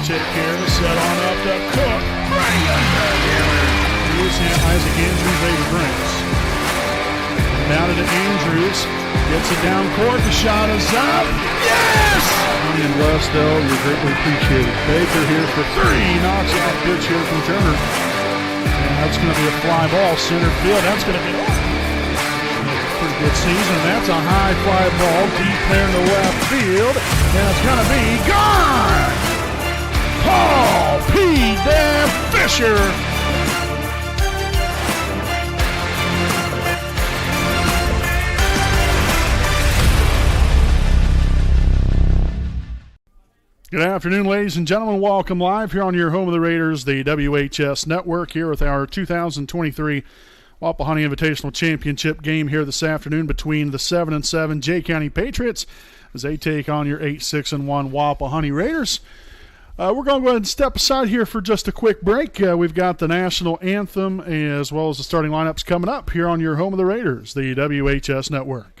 take care to set on up to Cook. Bring it back in. Here's Isaac Andrews, Avery Brents. Down to Andrews. Gets it down court. The shot is up. Yes! And Westell, you're greatly appreciated. Baker here for three. Knocks out pitch here from Turner. And that's going to be a fly ball. Center field. That's going to be pretty good season. That's a high fly ball deep there in the left field. And it's going to be gone! Paul P. Dan Fisher. Good afternoon, ladies and gentlemen. Welcome live here on your home of the Raiders, the WHS Network, here with our 2023 Wapahani Invitational Championship game here this afternoon between the 7-7 Jay County Patriots as they take on your 8-6-1 Wapahani Raiders. We're going to go ahead and step aside here for just a quick break. We've got the national anthem as well as the starting lineups coming up here on your home of the Raiders, the WHS Network.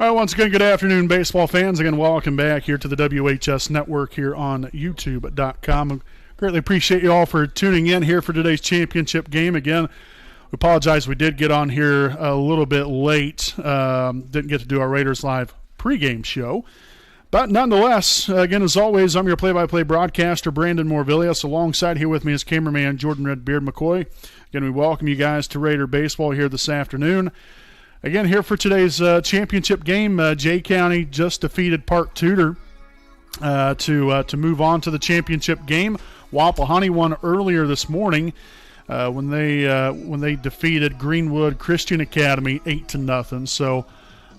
All right, once again, good afternoon, baseball fans. Again, welcome back here to the WHS Network here on YouTube.com. I greatly appreciate you all for tuning in here for today's championship game. Again, we apologize we did get on here a little bit late. Didn't get to do our Raiders Live pregame show. But nonetheless, again, as always, I'm your play-by-play broadcaster, Brandon Morvillius. Alongside here with me is cameraman Jordan Redbeard McCoy. Again, we welcome you guys to Raider Baseball here this afternoon. Again, here for today's championship game, Jay County just defeated Park Tudor to move on to the championship game. Wapahani won earlier this morning when they defeated Greenwood Christian Academy 8-0. So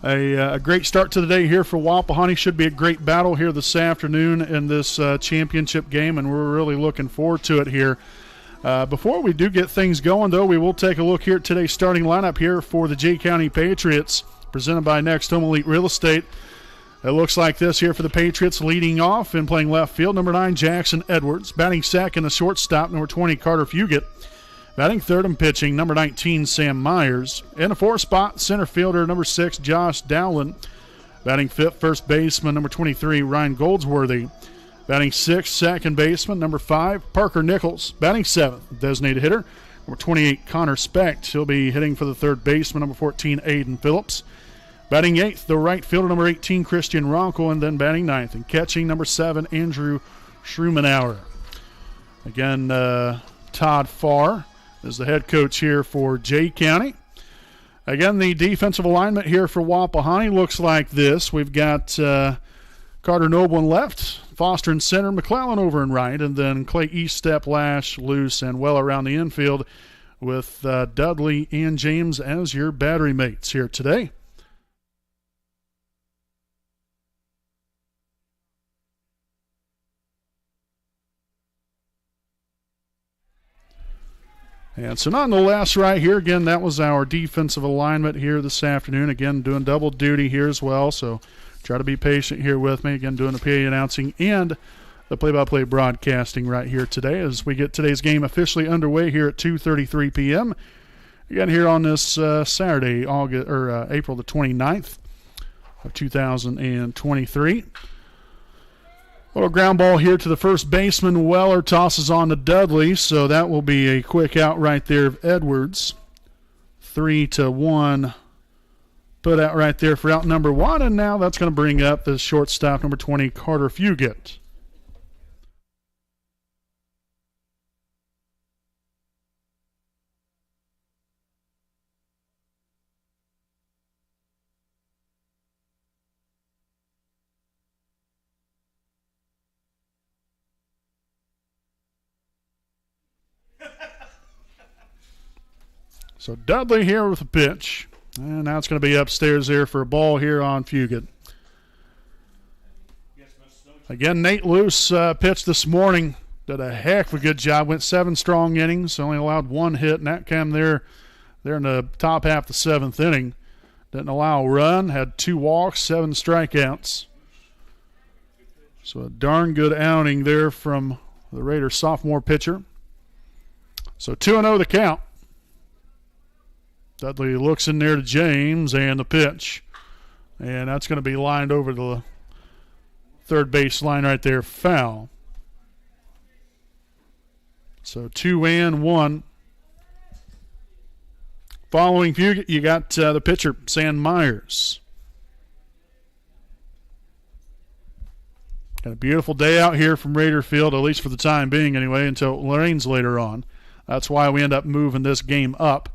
a great start to the day here for Wapahani. Should be a great battle here this afternoon in this championship game, and we're really looking forward to it here. Before we do get things going, though, we will take a look here at today's starting lineup here for the Jay County Patriots, presented by Next Home Elite Real Estate. It looks like this here for the Patriots, leading off and playing left field, number 9, Jackson Edwards. Batting second, the shortstop, number 20, Carter Fugit. Batting third and pitching, number 19, Sam Myers. In the fourth spot, center fielder, number 6, Josh Dowland. Batting fifth, first baseman, number 23, Ryan Goldsworthy. Batting sixth, second baseman, number 5, Parker Nichols. Batting seventh, designated hitter, number 28, Connor Specht. He'll be hitting for the third baseman, number 14, Aiden Phillips. Batting eighth, the right fielder, number 18, Christian Ronco. And then batting ninth and catching, number 7, Andrew Schrumenauer. Again, Todd Farr is the head coach here for Jay County. Again, the defensive alignment here for Wapahani looks like this. We've got Carter Noble in left, Foster in center, McClellan over in right, and then Clay Eaststep, Lash, Luce, and well around the infield with Dudley and James as your battery mates here today. And so nonetheless, right here, again, that was our defensive alignment here this afternoon. Again, doing double duty here as well, so try to be patient here with me. Again, doing the PA announcing and the play-by-play broadcasting right here today as we get today's game officially underway here at 2:33 p.m. Again, here on this Saturday, April the 29th of 2023. Little ground ball here to the first baseman. Weller tosses on to Dudley, so that will be a quick out right there of Edwards. 3-1 put out right there for out number 1, and now that's going to bring up the shortstop, number 20, Carter Fugit. So Dudley here with a pitch. And now it's going to be upstairs there for a ball here on Fugit. Again, Nate Luce pitched this morning. Did a heck of a good job. Went 7 strong innings. Only allowed 1 hit. And that came there in the top half of the 7th inning. Didn't allow a run. Had 2 walks, 7 strikeouts. So a darn good outing there from the Raiders sophomore pitcher. So 2-0 the count. Dudley looks in there to James and the pitch. And that's going to be lined over to the third base line right there, foul. So 2-1. Following Fugit, you got the pitcher, Sam Myers. Got a beautiful day out here from Raider Field, at least for the time being anyway, until it rains later on. That's why we end up moving this game up,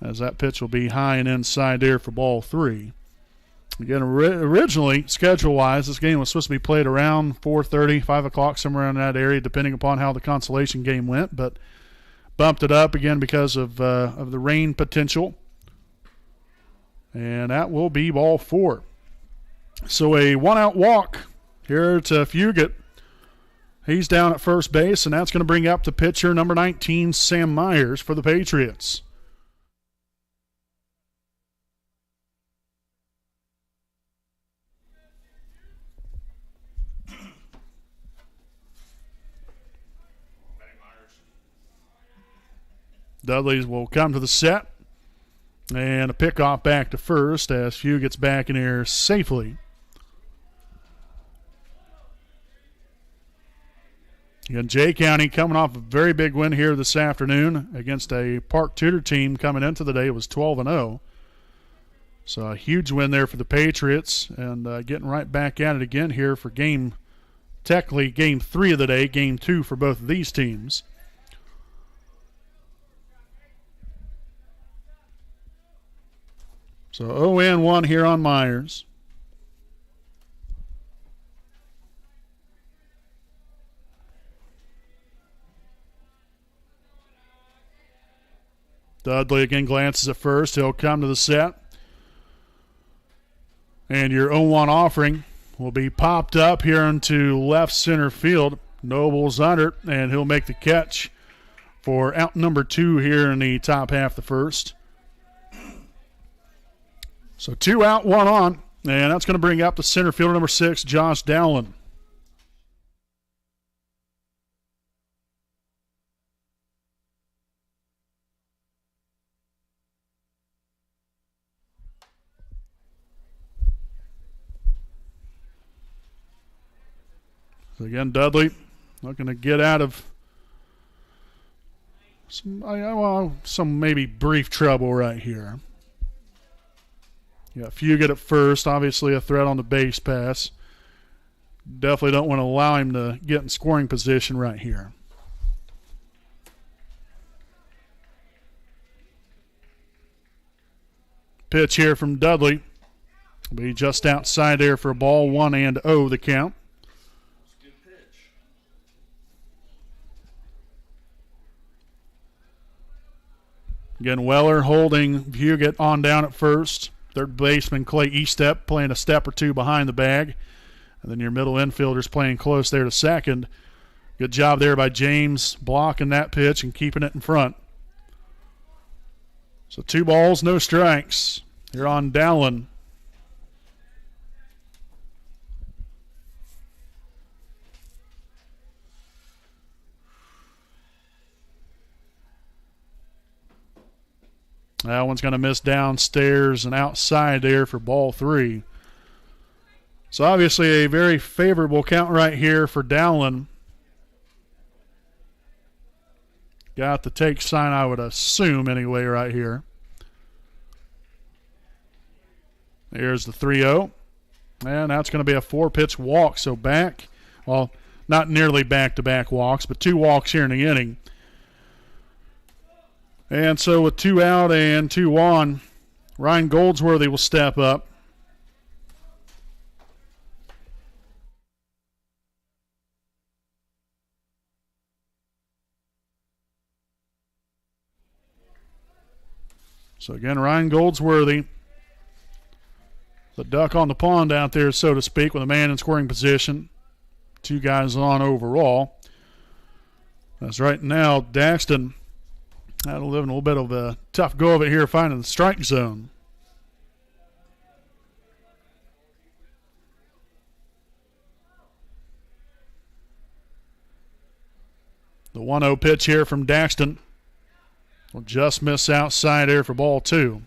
as that pitch will be high and inside there for ball 3. Again, originally, schedule-wise, this game was supposed to be played around 4:30, 5 o'clock, somewhere in that area, depending upon how the consolation game went, but bumped it up again because of the rain potential. And that will be ball 4. So a 1-out walk here to Fugit. He's down at first base, and that's going to bring up the pitcher, number 19, Sam Myers, for the Patriots. Dudley will come to the set. And a pickoff back to first as Few gets back in here safely. Again, Jay County coming off a very big win here this afternoon against a Park Tudor team coming into the day. It was 12-0. So a huge win there for the Patriots, and getting right back at it again here for technically game 3 of the day, game 2 for both of these teams. So 0-1 here on Myers. Dudley again glances at first. He'll come to the set. And your 0-1 offering will be popped up here into left center field. Noble's under, and he'll make the catch for out number 2 here in the top half of the first. So 2 out, 1 on, and that's going to bring up the center fielder number 6, Josh Dowland. So again, Dudley looking to get out of some maybe brief trouble right here. Yeah, Fugit at first, obviously a threat on the base pass. Definitely don't want to allow him to get in scoring position right here. Pitch here from Dudley. Be just outside there for a ball, 1-0 the count. Again, Weller holding Fugit on down at first. Third baseman Clay Estep playing a step or two behind the bag. And then your middle infielders playing close there to second. Good job there by James blocking that pitch and keeping it in front. So 2 balls, no strikes. Here on Dowland. That one's going to miss downstairs and outside there for ball 3. So obviously a very favorable count right here for Dowland. Got the take sign, I would assume, anyway, right here. Here's the 3-0. And that's going to be a 4-pitch walk. So back, well, not nearly back-to-back walks, but 2 walks here in the inning. And so with 2 out and 2 on, Ryan Goldsworthy will step up. So again, Ryan Goldsworthy, the duck on the pond out there, so to speak, with a man in scoring position. 2 guys on overall. As right now, Daxton having a little bit of a tough go of it here, finding the strike zone. The 1-0 pitch here from Daxton will just miss outside there for ball 2.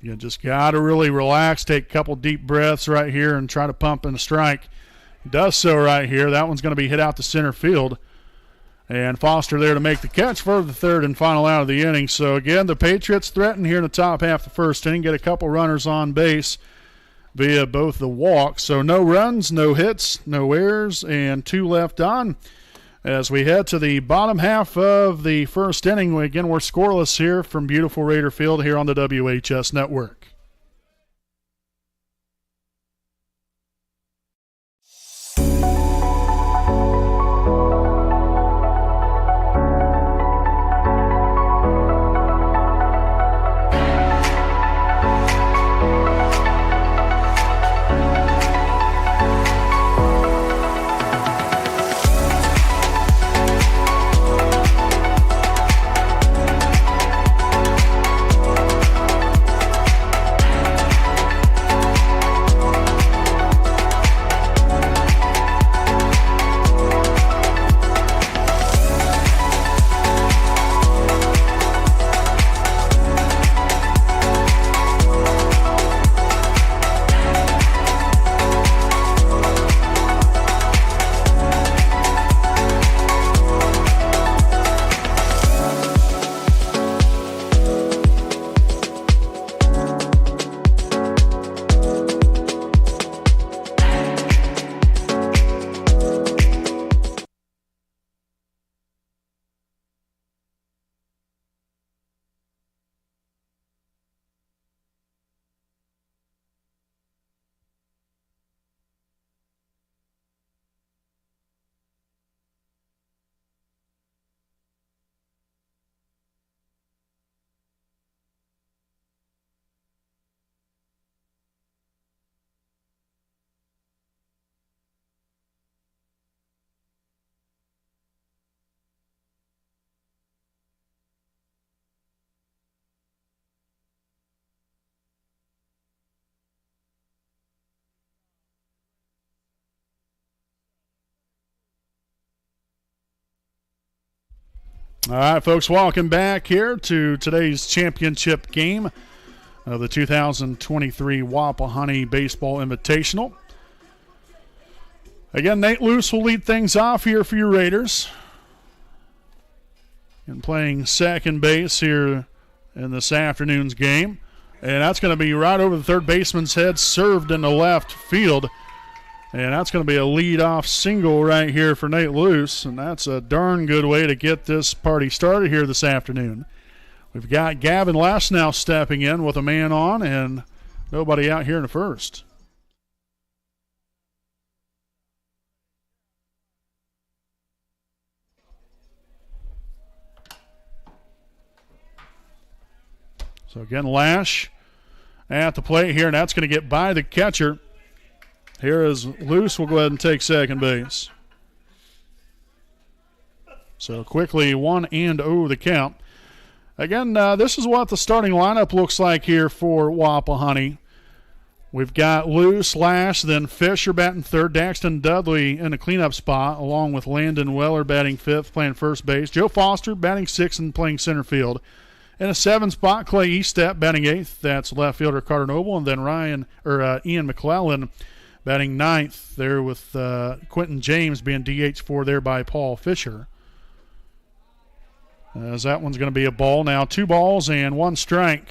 You just got to really relax, take a couple deep breaths right here and try to pump in a strike. He does so right here. That one's going to be hit out to center field. And Foster there to make the catch for the 3rd and final out of the inning. So again, the Patriots threaten here in the top half of the first inning, get a couple runners on base via both the walks. So no runs, no hits, no errors, and 2 left on. As we head to the bottom half of the first inning, again, we're scoreless here from beautiful Raider Field here on the WHS Network. All right, folks, welcome back here to today's championship game of the 2023 Wapahani Baseball Invitational. Again, Nate Luce will lead things off here for your Raiders. And playing second base here in this afternoon's game. And that's going to be right over the third baseman's head, served in the left field. And that's going to be a lead-off single right here for Nate Luce. And that's a darn good way to get this party started here this afternoon. We've got Gavin Lasnow stepping in with a man on and nobody out here in the first. So again, Lash at the plate here, and that's going to get by the catcher. Here is Luce. Will go ahead and take second base. So quickly 1-0 the count. Again, this is what the starting lineup looks like here for Wapahani. We've got Luce, Lash, then Fisher batting third, Daxton Dudley in the cleanup spot, along with Landon Weller batting fifth, playing first base. Joe Foster batting sixth and playing center field. In a 7 spot, Clay Eastep batting eighth. That's left fielder Carter Noble, and then Ian McClellan batting ninth there with Quentin James being DH for there by Paul Fisher. As that one's going to be a ball now. 2 balls and 1 strike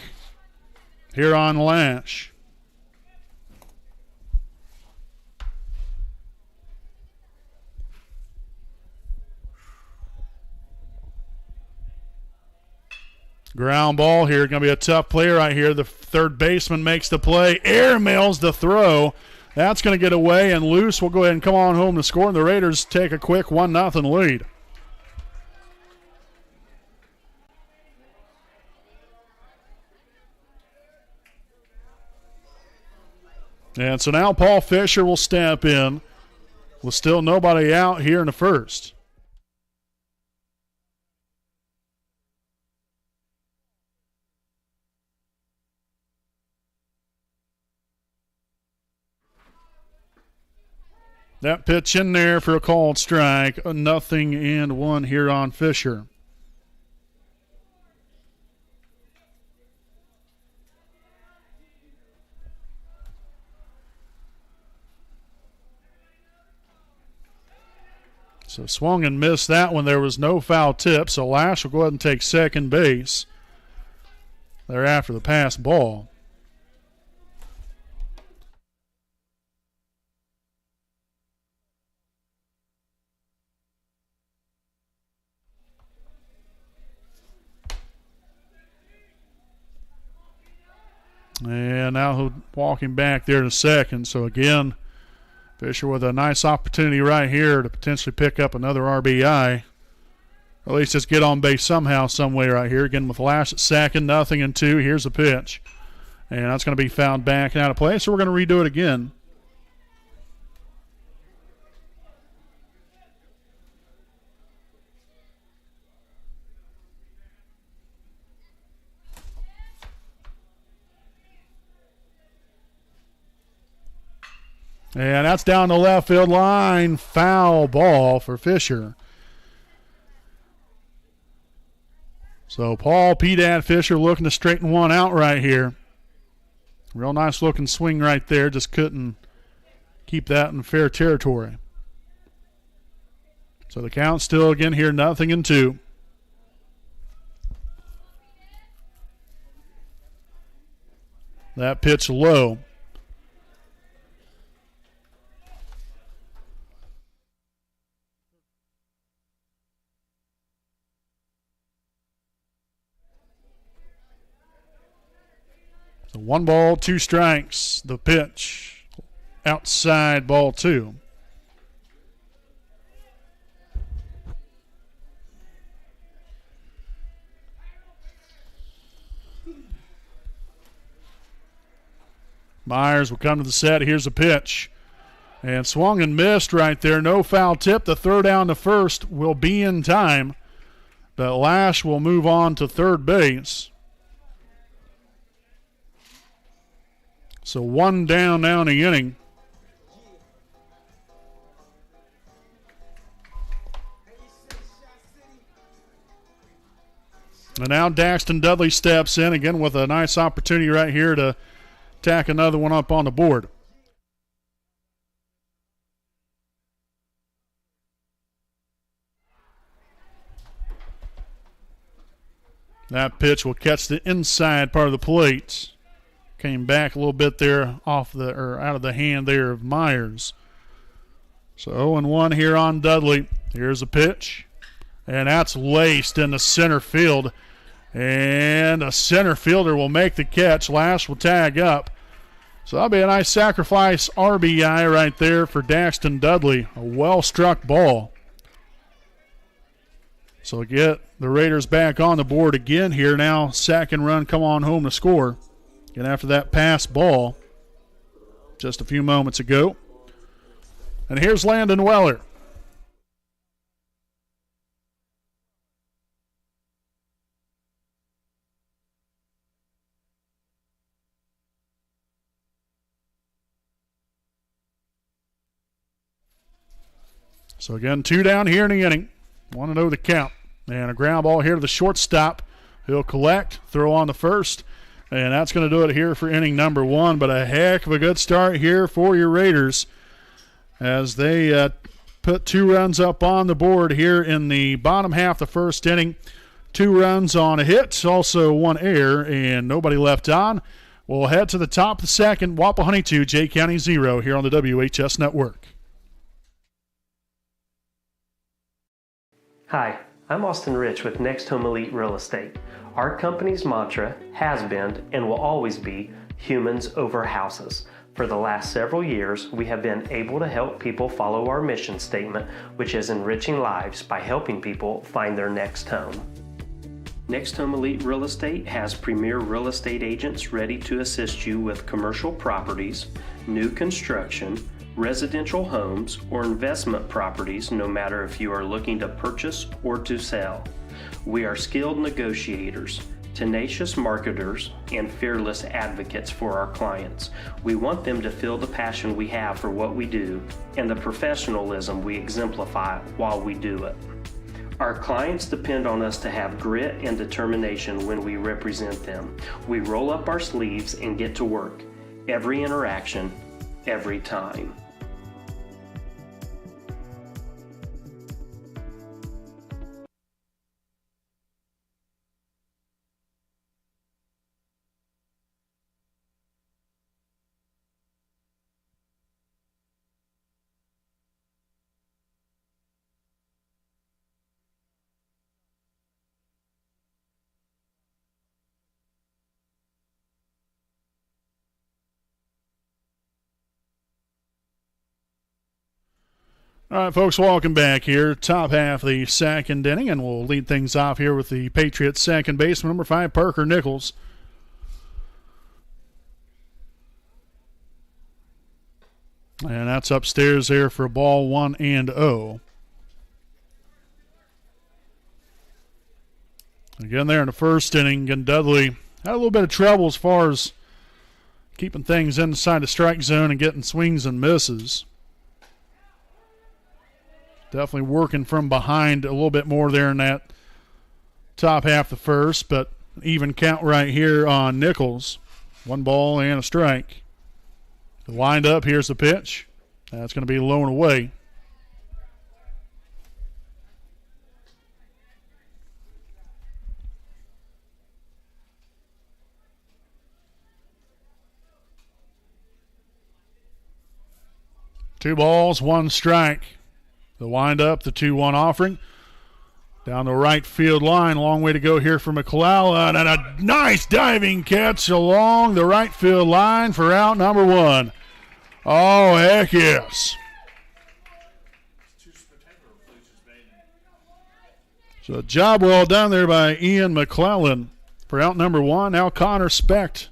here on Lash. Ground ball here. Going to be a tough play right here. The third baseman makes the play. Airmails the throw. That's going to get away, and Luce will go ahead and come on home to score, and the Raiders take a quick 1-0 lead. And so now Paul Fisher will step in with still nobody out here in the first. That pitch in there for a called strike. 0-1 here on Fisher. So swung and missed that one. There was no foul tip, so Lash will go ahead and take second base there after the pass ball. And now walking back there to second. So again, Fisher with a nice opportunity right here to potentially pick up another RBI. At least just get on base somehow, some way right here. Again with Lash at second, 0-2. Here's the pitch. And that's going to be fouled back and out of play. So we're going to redo it again. And that's down the left field line. Foul ball for Fisher. So Paul P-Dad Fisher looking to straighten one out right here. Real nice looking swing right there. Just couldn't keep that in fair territory. So the count still again here 0-2. That pitch low. So 1 ball, 2 strikes. The pitch outside, ball 2. Myers will come to the set. Here's a pitch. And swung and missed right there. No foul tip. The throw down to first will be in time. But Lash will move on to third base. So 1 down now in the inning. And now Daxton Dudley steps in again with a nice opportunity right here to tack another one up on the board. That pitch will catch the inside part of the plate. Came back a little bit there out of the hand there of Myers. So 0-1 here on Dudley. Here's a pitch. And that's laced into center field. And a center fielder will make the catch. Lash will tag up. So that'll be a nice sacrifice RBI right there for Daxton Dudley. A well-struck ball. So get the Raiders back on the board again here now. Second run come on home to score. And after that pass ball just a few moments ago. And here's Landon Weller. So again, 2 down here in the inning. 1-0 the count. And a ground ball here to the shortstop. He'll collect, throw on the first. And that's going to do it here for inning number 1. But a heck of a good start here for your Raiders as they put 2 runs up on the board here in the bottom half of the first inning. 2 runs on a hit, also 1 error, and nobody left on. We'll head to the top of the second. Wapahani 2, Jay County 0 here on the WHS Network. Hi, I'm Austin Rich with Next Home Elite Real Estate. Our company's mantra has been and will always be humans over houses. For the last several years, we have been able to help people follow our mission statement, which is enriching lives by helping people find their next home. Next Home Elite Real Estate has premier real estate agents ready to assist you with commercial properties, new construction, residential homes, or investment properties, no matter if you are looking to purchase or to sell. We are skilled negotiators, tenacious marketers, and fearless advocates for our clients. We want them to feel the passion we have for what we do and the professionalism we exemplify while we do it. Our clients depend on us to have grit and determination when we represent them. We roll up our sleeves and get to work. Every interaction, every time. All right, folks, welcome back here. Top half of the second inning, and we'll lead things off here with the Patriots second baseman, number 5, Parker Nichols. And that's upstairs there for ball 1-0. Again, there in the first inning, and Dudley had a little bit of trouble as far as keeping things inside the strike zone and getting swings and misses. Definitely working from behind a little bit more there in that top half of the first, but even count right here on Nichols. 1 ball and a strike. The wind up, here's the pitch. That's going to be low and away. Two balls, 1 strike. The wind-up, the 2-1 offering. Down the right field line. Long way to go here for McClellan. And a nice diving catch along the right field line for out number 1. Oh, heck yes. So a job well done there by Ian McClellan for out number 1. Now Connor Specht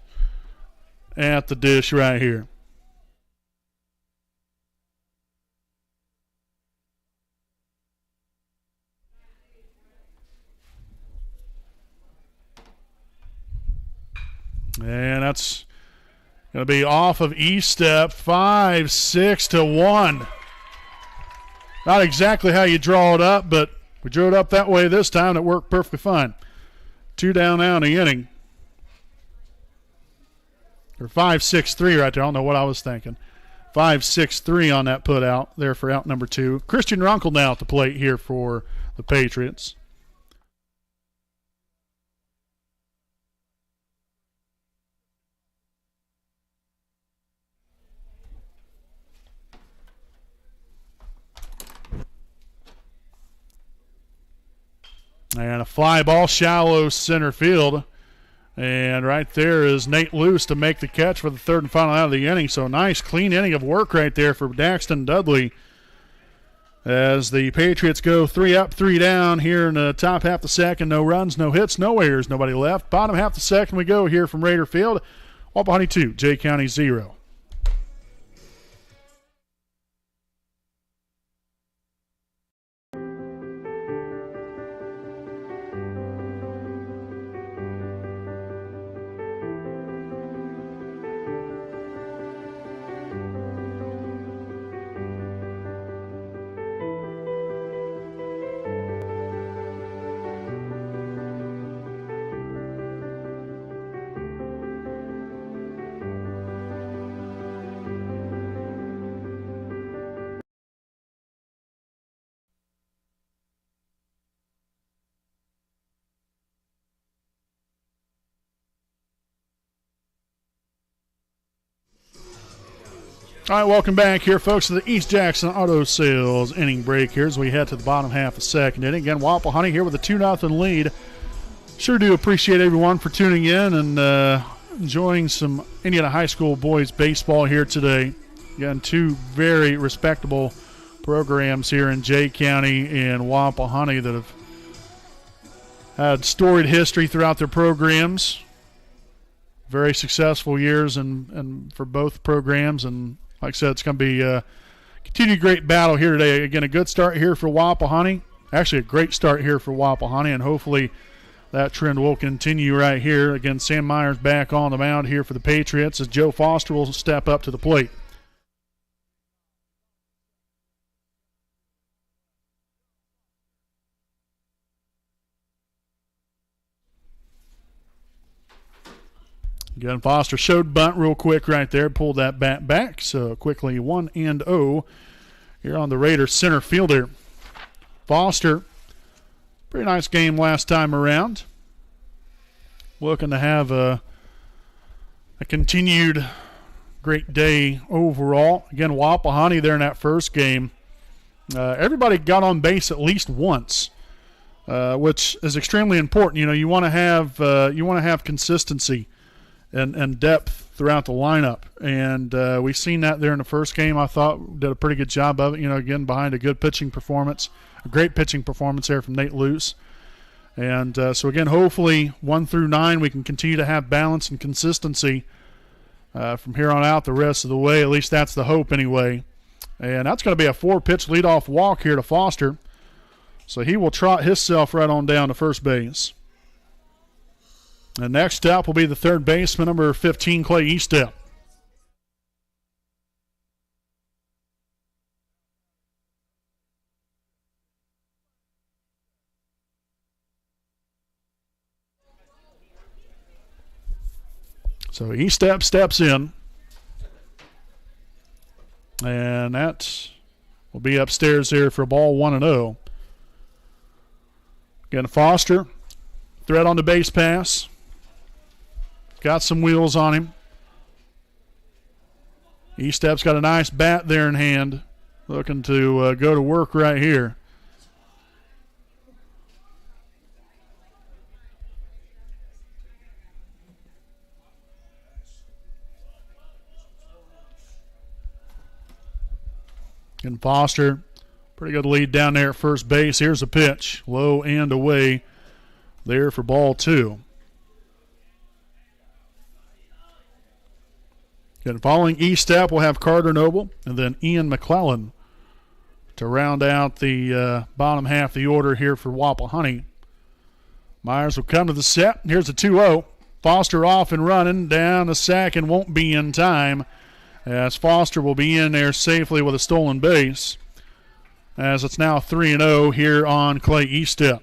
at the dish right here. And that's going to be off of E-step, 5-6-1. Not exactly how you draw it up, but we drew it up that way this time. It worked perfectly fine. 2 down now in the inning. Or 5-6-3 right there. I don't know what I was thinking. 5-6-3 on that put out there for out number 2. Christian Runkle now at the plate here for the Patriots. And a fly ball, shallow center field. And right there is Nate Luce to make the catch for the third and final out of the inning. So nice, clean inning of work right there for Daxton Dudley. As the Patriots go 3 up, 3 down here in the top half of the second. No runs, no hits, no errors, nobody left. Bottom half of the second we go here from Raider Field. Wapahani 2, Jay County 0. All right, welcome back here, folks, to the East Jackson Auto Sales inning break here as we head to the bottom half of the second inning. Again, Wapahani here with a 2-0 lead. Sure do appreciate everyone for tuning in and enjoying some Indiana High School boys baseball here today. Again, 2 very respectable programs here in Jay County and Wapahani that have had storied history throughout their programs. Very successful years and for both programs, and like I said, it's going to be a continued great battle here today. Again, a good start here for Wapahani. Actually, a great start here for Wapahani, and hopefully that trend will continue right here. Again, Sam Myers back on the mound here for the Patriots as Joe Foster will step up to the plate. Again, Foster showed bunt real quick right there, pulled that bat back. So quickly 1-0 here on the Raiders center fielder. Foster, pretty nice game last time around. Looking to have a continued great day overall. Again, Wapahani there in that first game. Everybody got on base at least once, which is extremely important. You know, you want to have consistency and depth throughout the lineup. And we've seen that there in the first game. I thought did a pretty good job of it, you know, again, behind a good pitching performance, a great pitching performance there from Nate Luce. And so, again, hopefully 1 through 9 we can continue to have balance and consistency from here on out the rest of the way. At least that's the hope anyway. And that's going to be a 4-pitch leadoff walk here to Foster. So he will trot himself right on down to first base. And next up will be the third baseman, number 15, Clay Eastep. So Eastep steps in. And that will be upstairs here for ball 1-0. Again, Foster, threat on the base pass. Got some wheels on him. Eastep's got a nice bat there in hand. Looking to go to work right here. And Foster, pretty good lead down there at first base. Here's a pitch. Low and away there for ball 2. And following Eastep, we'll have Carter Noble and then Ian McClellan to round out the bottom half of the order here for Wapahani. Myers will come to the set. Here's a 2-0. Foster off and running down the sack and won't be in time, as Foster will be in there safely with a stolen base, as it's now 3-0 here on Clay Eastep.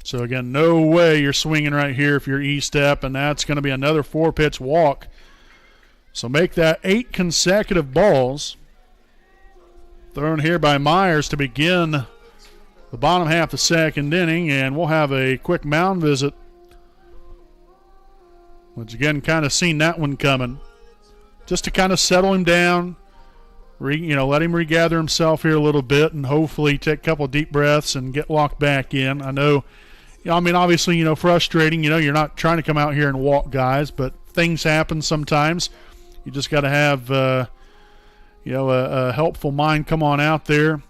So, again, no way you're swinging right here if you're E-step, and that's going to be another 4-pitch walk. So make that 8 consecutive balls. Thrown here by Myers to begin the bottom half of the second inning, and we'll have a quick mound visit. Which, again, kind of seen that one coming. Just to kind of settle him down, let him regather himself here a little bit and hopefully take a couple of deep breaths and get locked back in. I know, obviously, frustrating. You're not trying to come out here and walk guys, but things happen sometimes. You just got to have, a helpful mind come on out there,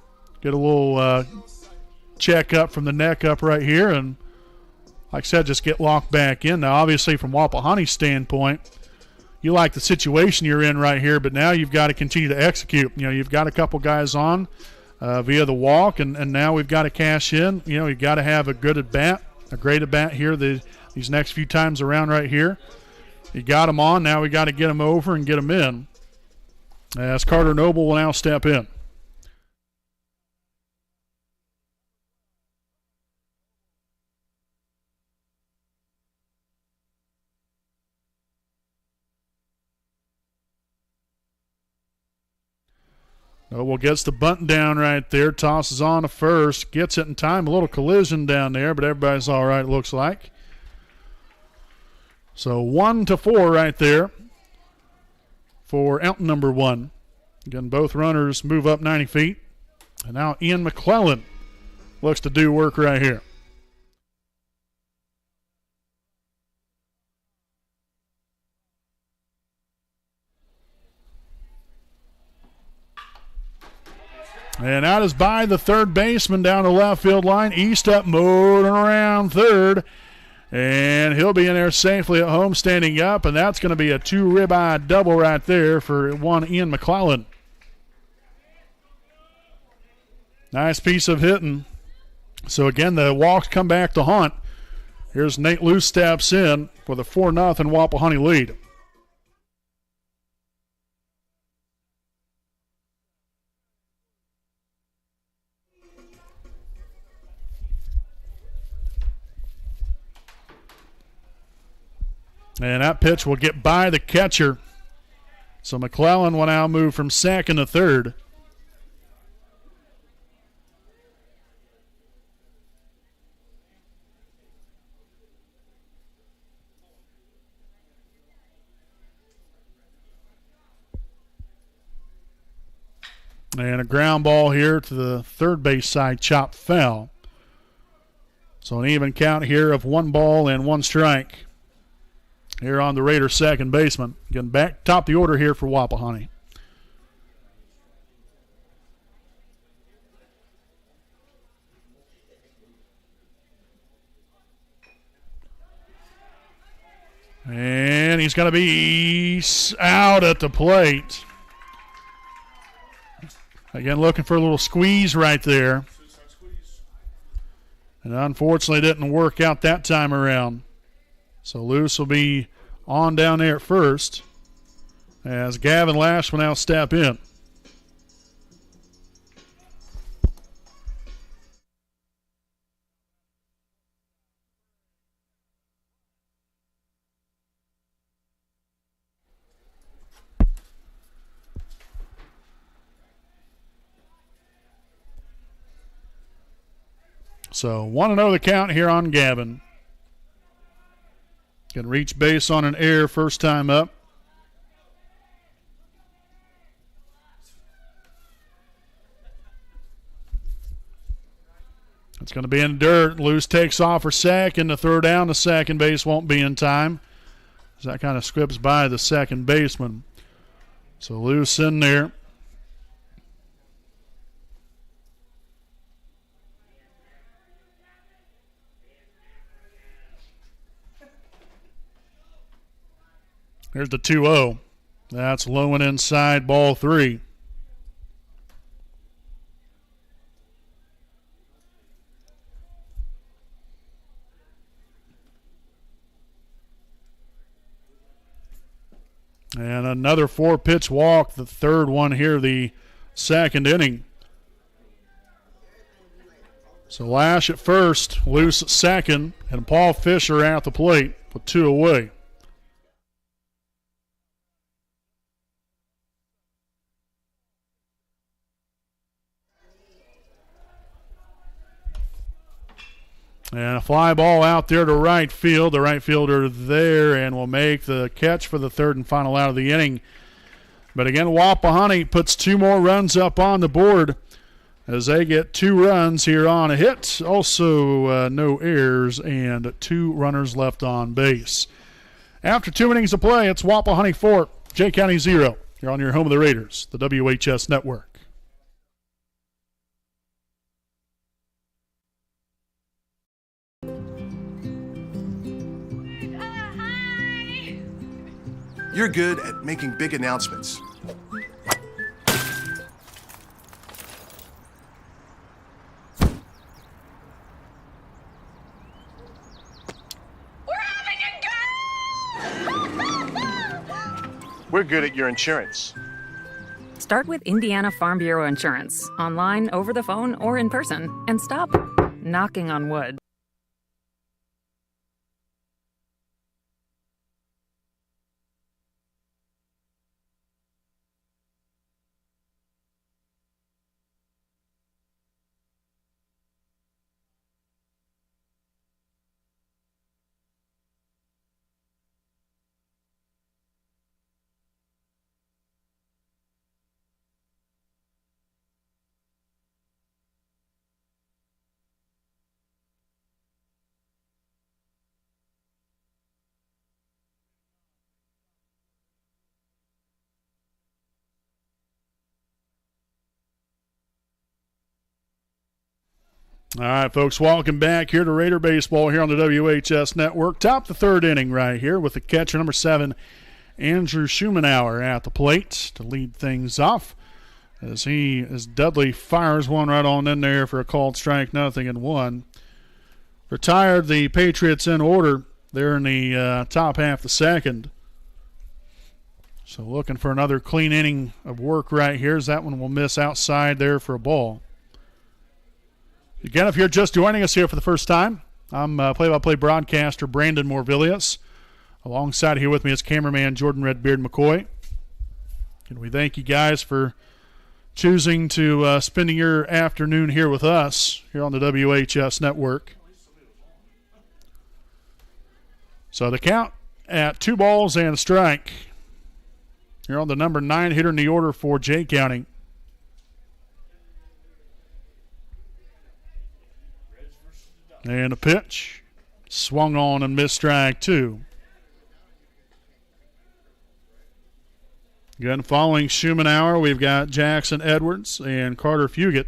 get a little check up from the neck up right here, and like I said, just get locked back in. Now, obviously, from Wapahani's standpoint, you like the situation you're in right here, but now you've got to continue to execute. You've got a couple guys on via the walk, and now we've got to cash in. You've got to have a good at-bat, a great at-bat here these next few times around right here. You got them on. Now we got to get them over and get them in. As Carter Noble will now step in. Noble gets the bunt down right there, tosses on to first, gets it in time. A little collision down there, but everybody's all right, it looks like. So 1-4 right there for out number 1. Again, both runners move up 90 feet. And now Ian McClellan looks to do work right here. And out is by the third baseman down the left field line. E-step moving around third. And he'll be in there safely at home standing up, and that's going to be a 2 ribeye double right there for one Ian McClellan. Nice piece of hitting. So, again, the walks come back to haunt. Here's Nate Luce steps in with a 4-0 Wapahani lead. And that pitch will get by the catcher. So McClellan will now move from second to third. And a ground ball here to the third base side, chopped foul. So an even count here of 1 ball and 1 strike. Here on the Raiders' second baseman. Again, back top the order here for Wapahani. And he's going to be out at the plate. Again, looking for a little squeeze right there. And unfortunately didn't work out that time around. So Luce will be on down there at first as Gavin Lash will now step in. So 1-0 the count here on Gavin. Can reach base on an error first time up. It's going to be in dirt. Luce takes off for second. The throw down to second base won't be in time. As that kind of squips by the second baseman. So Luce in there. Here's the 2-0. That's low and inside, ball 3. And another 4-pitch walk, the third one here, the second inning. So Lash at first, Luce at second, and Paul Fisher at the plate with 2 away. And a fly ball out there to right field. The right fielder there and will make the catch for the third and final out of the inning. But again, Wapahani puts 2 more runs up on the board as they get 2 runs here on a hit. Also no errors and 2 runners left on base. After 2 innings of play, it's Wapahani 4, Jay County 0. You're on your home of the Raiders, the WHS Network. You're good at making big announcements. We're having a go! We're good at your insurance. Start with Indiana Farm Bureau Insurance, online, over the phone, or in person, and stop knocking on wood. All right, folks, welcome back here to Raider Baseball here on the WHS Network. Top the 3rd inning right here with the catcher number 7, Andrew Schumanauer at the plate to lead things off as Dudley fires one right on in there for a called strike, 0-1. Retired the Patriots in order there in the top half of the 2nd. So looking for another clean inning of work right here as that one will miss outside there for a ball. Again, if you're just joining us here for the first time, I'm play-by-play broadcaster Brandon Morvillius. Alongside here with me is cameraman Jordan Redbeard McCoy. And we thank you guys for choosing to spending your afternoon here with us here on the WHS Network. So the count at 2 balls and a strike. Here on the number 9 hitter in the order for Jay County. And a pitch. Swung on and missed strike 2. Again, following Schumanauer, we've got Jackson Edwards and Carter Fugit.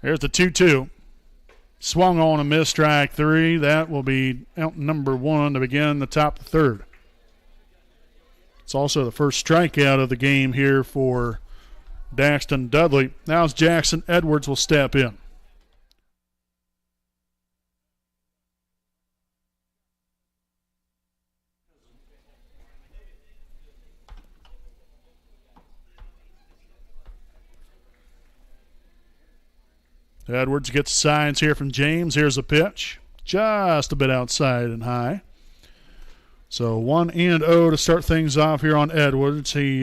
There's the 2-2. Swung on and missed strike 3. That will be out number 1 to begin the top of the 3rd. It's also the first strikeout of the game here for Daxton Dudley. Now as Jackson Edwards will step in. Edwards gets signs here from James. Here's a pitch. Just a bit outside and high. So 1-0 to start things off here on Edwards. He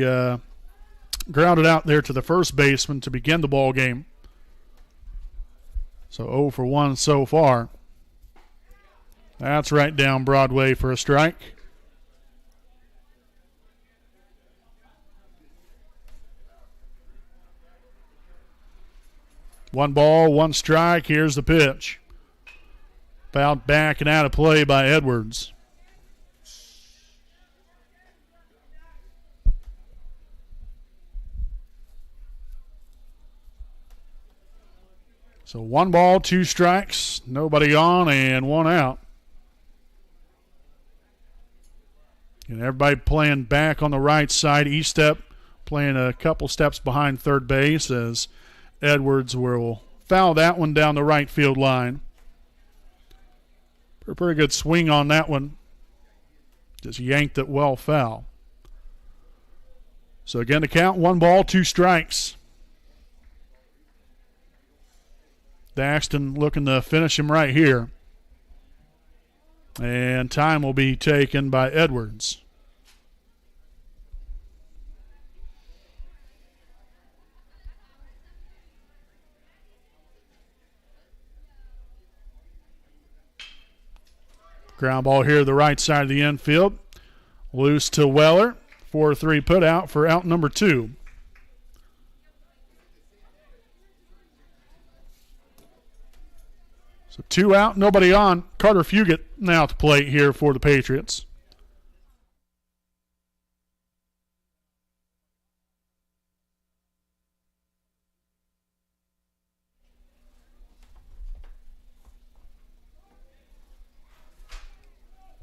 grounded out there to the first baseman to begin the ball game. So 0 for 1 so far. That's right down Broadway for a strike. One ball, 1 strike. Here's the pitch. Fouled back and out of play by Edwards. So 1 ball, 2 strikes, nobody on, and 1 out. And everybody playing back on the right side. E-step playing a couple steps behind third base as Edwards will foul that one down the right field line. A pretty good swing on that one. Just yanked it well foul. So again, the count, 1 ball, 2 strikes. Daxton looking to finish him right here. And time will be taken by Edwards. Ground ball here to the right side of the infield. Loose to Weller. 4-3 put out for out number 2. So 2 out, nobody on. Carter Fugit now at the plate here for the Patriots.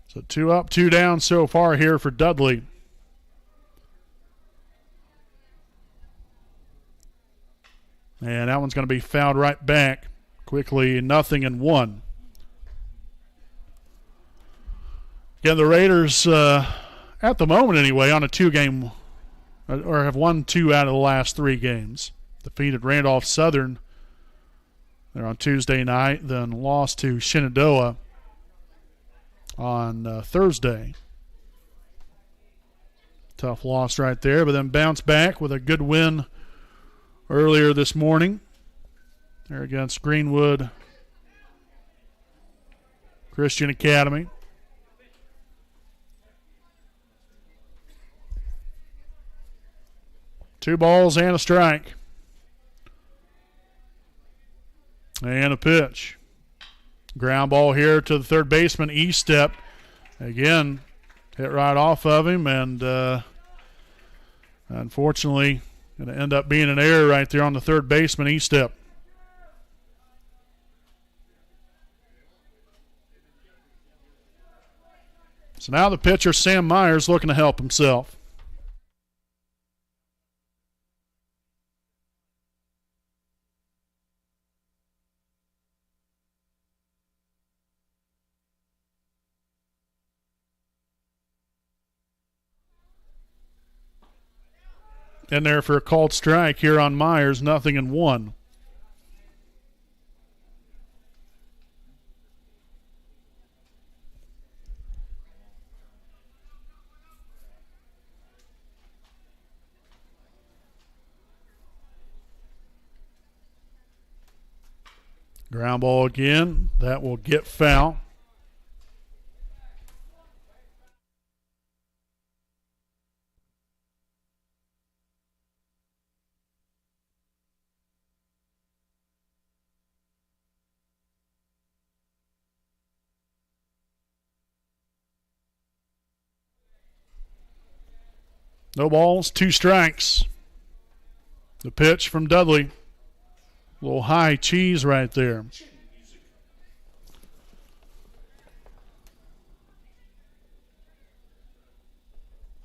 So 2 up, 2 down so far here for Dudley. And that one's going to be fouled right back. Quickly, 0-1. Again, the Raiders, at the moment anyway, on a 2-game, or have won 2 out of the last 3 games. Defeated Randolph Southern there on Tuesday night, then lost to Shenandoah on Thursday. Tough loss right there, but then bounced back with a good win earlier this morning. There against Greenwood Christian Academy. Two balls and a strike. And a pitch. Ground ball here to the third baseman, E-step. Again, hit right off of him, and unfortunately, going to end up being an error right there on the third baseman, E-step. So now the pitcher, Sam Myers, looking to help himself. In there for a called strike here on Myers, 0-1. Ground ball again. That will get foul. No balls, 2 strikes. The pitch from Dudley. A little high cheese right there.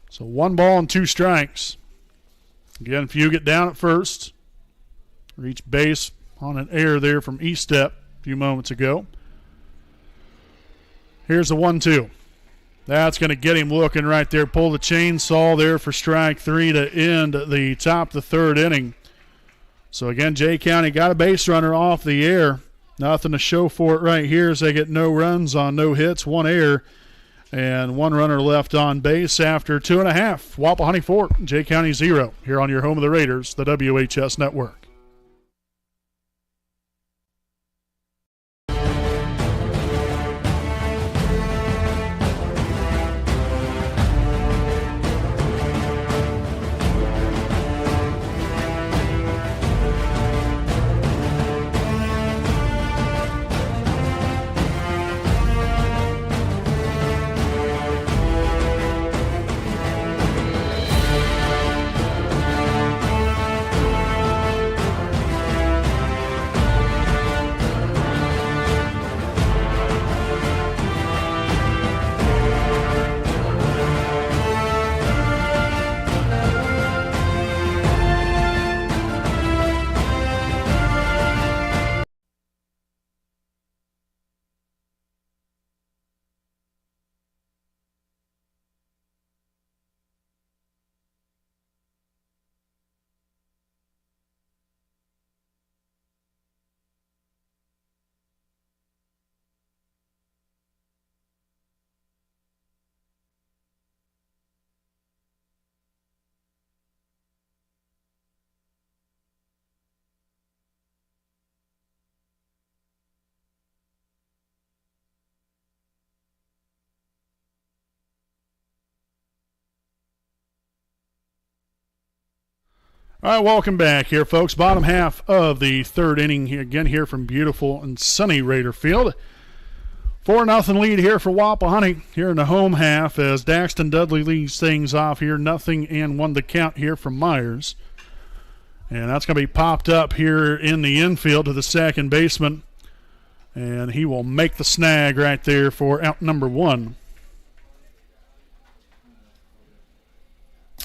So 1 ball and 2 strikes. Again, Fugit down at first. Reached base on an error there from E-step a few moments ago. Here's the 1-2. That's going to get him looking right there. Pull the chainsaw there for strike 3 to end the top of the 3rd inning. So again, Jay County got a base runner off the air. Nothing to show for it right here as they get no runs on no hits, 1 error, and 1 runner left on base after 2.5. Wapahani 4, Jay County 0 here on your home of the Raiders, the WHS Network. All right, welcome back here, folks. Bottom half of the third inning here, again here from beautiful and sunny Raider Field. 4-0 lead here for Wapahani here in the home half as Daxton Dudley leads things off here. 0-1 the count here from Myers. And that's going to be popped up here in the infield to the second baseman. And he will make the snag right there for out number 1.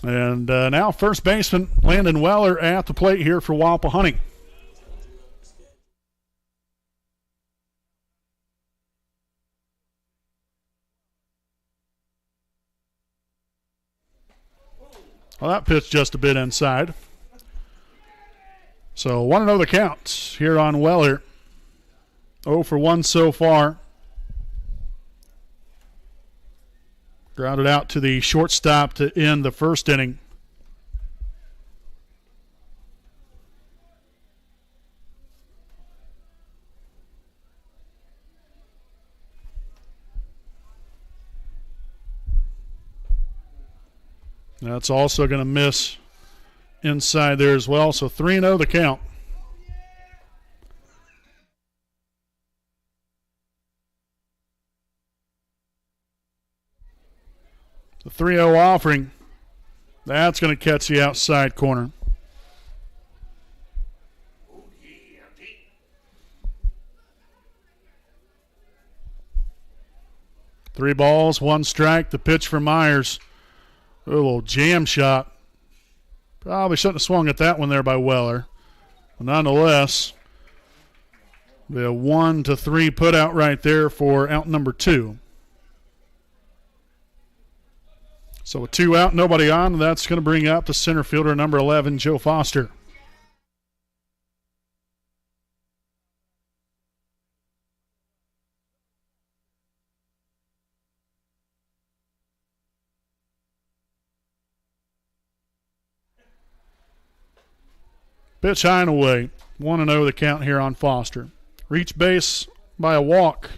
And now first baseman Landon Weller at the plate here for Wapahani. Well, that pitch just a bit inside. So 1-0 the count here on Weller. 0 for 1 so far. Grounded out to the shortstop to end the first inning. That's also going to miss inside there as well. So 3-0 the count. The 3-0 offering. That's going to catch the outside corner. Three balls, 1 strike. The pitch for Myers. A little jam shot. Probably shouldn't have swung at that one there by Weller. But nonetheless, the 1-3 put out right there for out number 2. So with 2 out, nobody on. That's going to bring up the center fielder, number 11, Joe Foster. Pitch high and away. 1-0 the count here on Foster. Reached base by a walk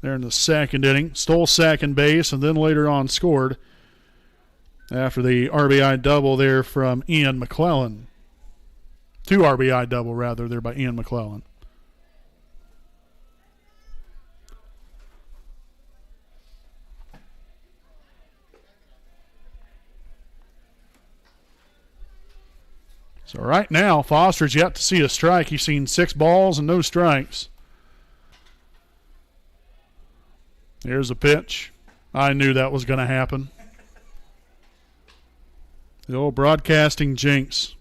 there in the second inning. Stole second base and then later on scored after the RBI double there from Ian McClellan. 2 RBI double, rather, there by Ian McClellan. So right now, Foster's yet to see a strike. He's seen 6 balls and no strikes. Here's a pitch. I knew that was going to happen. The old broadcasting jinx.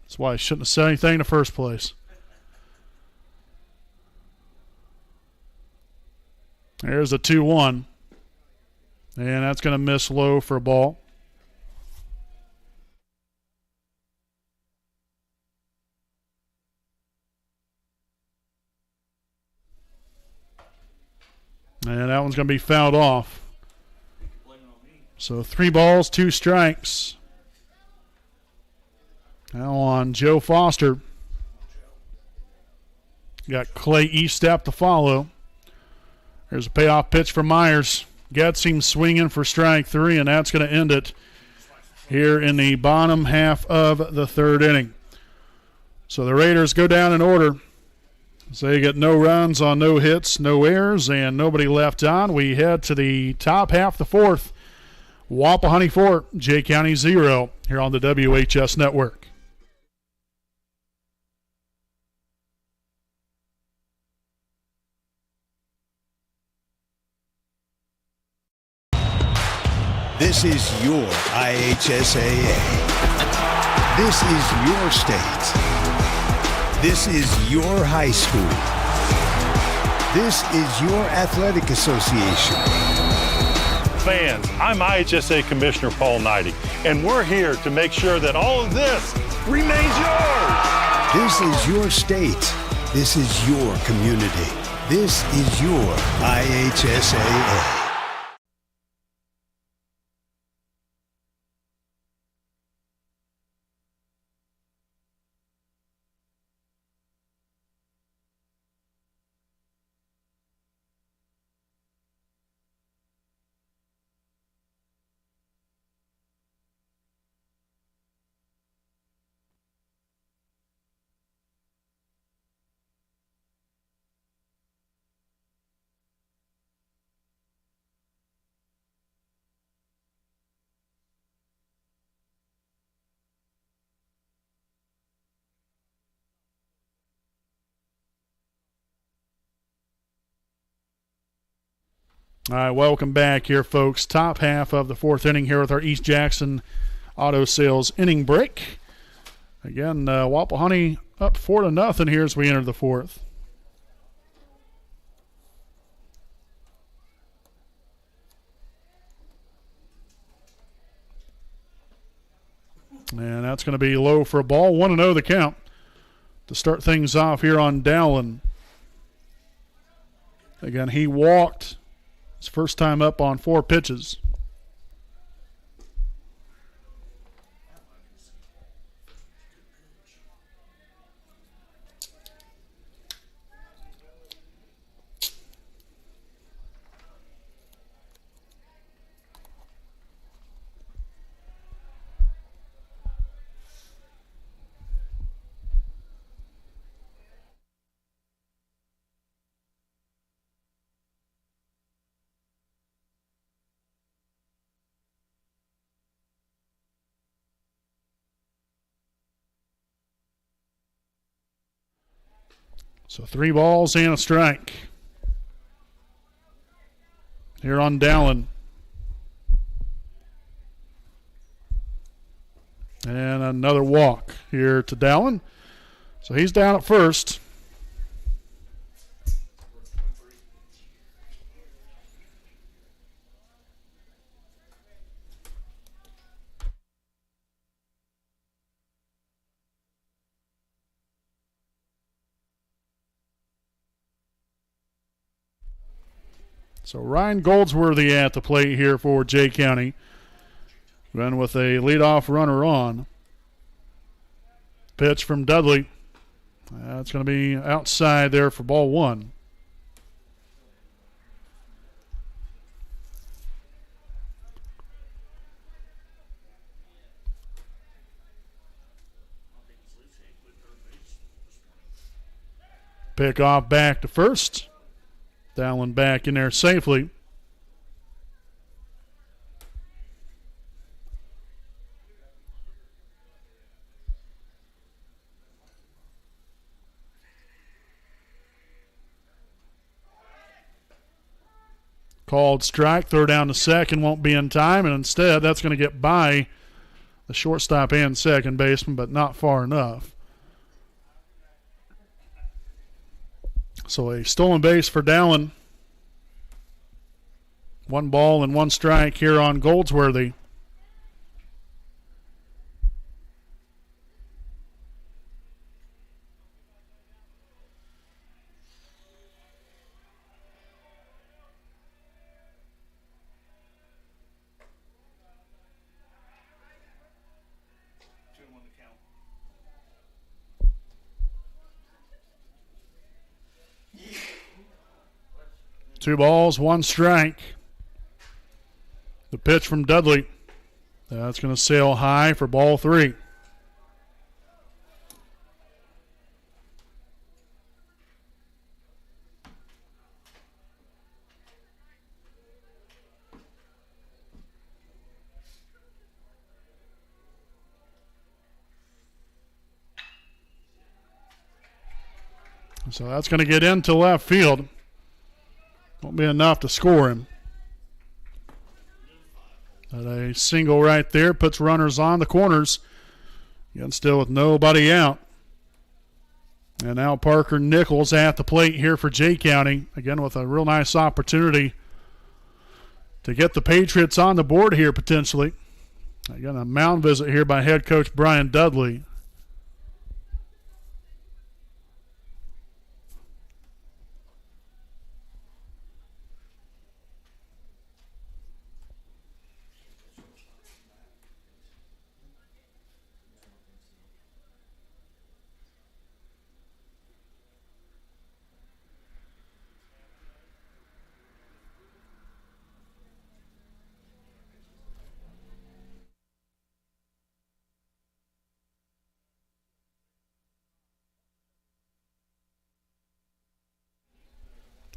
That's why I shouldn't have said anything in the first place. There's a 2-1. And that's going to miss low for a ball. And that one's going to be fouled off. So 3 balls, 2 strikes. Now on Joe Foster. Got Clay Eastep to follow. There's a payoff pitch for Myers. Gets him swinging for strike 3, and that's going to end it here in the bottom half of the third inning. So the Raiders go down in order. So they get no runs on no hits, no errors, and nobody left on. We head to the top half of the fourth. Wapahani 4, Jay County 0 here on the WHS Network. This is your IHSAA. This is your state. This is your high school. This is your athletic association. Fans, I'm IHSA Commissioner Paul Knighty, and we're here to make sure that all of this remains yours. This is your state. This is your community. This is your IHSAA. All right, welcome back here, folks. Top half of the fourth inning here with our East Jackson Auto Sales inning break. Again, Wapahani up 4-0 here as we enter the fourth. And that's going to be low for a ball. 1-0 the count to start things off here on Dowling. Again, he walked his first time up on 4 pitches. So 3 balls and a strike here on Dowling. And another walk here to Dowling. So he's down at first. So Ryan Goldsworthy at the plate here for Jay County. Run with a leadoff runner on. Pitch from Dudley. That's going to be outside there for ball 1. Pick off back to first. Dowling back in there safely. Called strike, throw down to second, won't be in time, and instead that's going to get by the shortstop and second baseman, but not far enough. So a stolen base for Dowling. 1 ball and 1 strike here on Goldsworthy. Two balls, 1 strike. The pitch from Dudley. That's going to sail high for ball 3. So that's going to get into left field. Won't be enough to score him. But a single right there puts runners on the corners. Again, still with nobody out. And now Parker Nichols at the plate here for Jay County. Again, with a real nice opportunity to get the Patriots on the board here potentially. Again, a mound visit here by head coach Brian Dudley.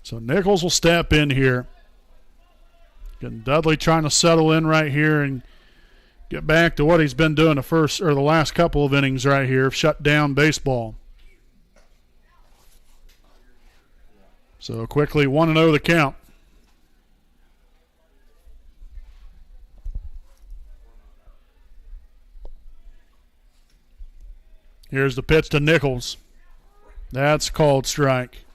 So Nichols will step in here. Again, Dudley trying to settle in right here and get back to what he's been doing the last couple of innings right here, shut down baseball. So quickly 1-0 the count. Here's the pitch to Nichols. That's called strike.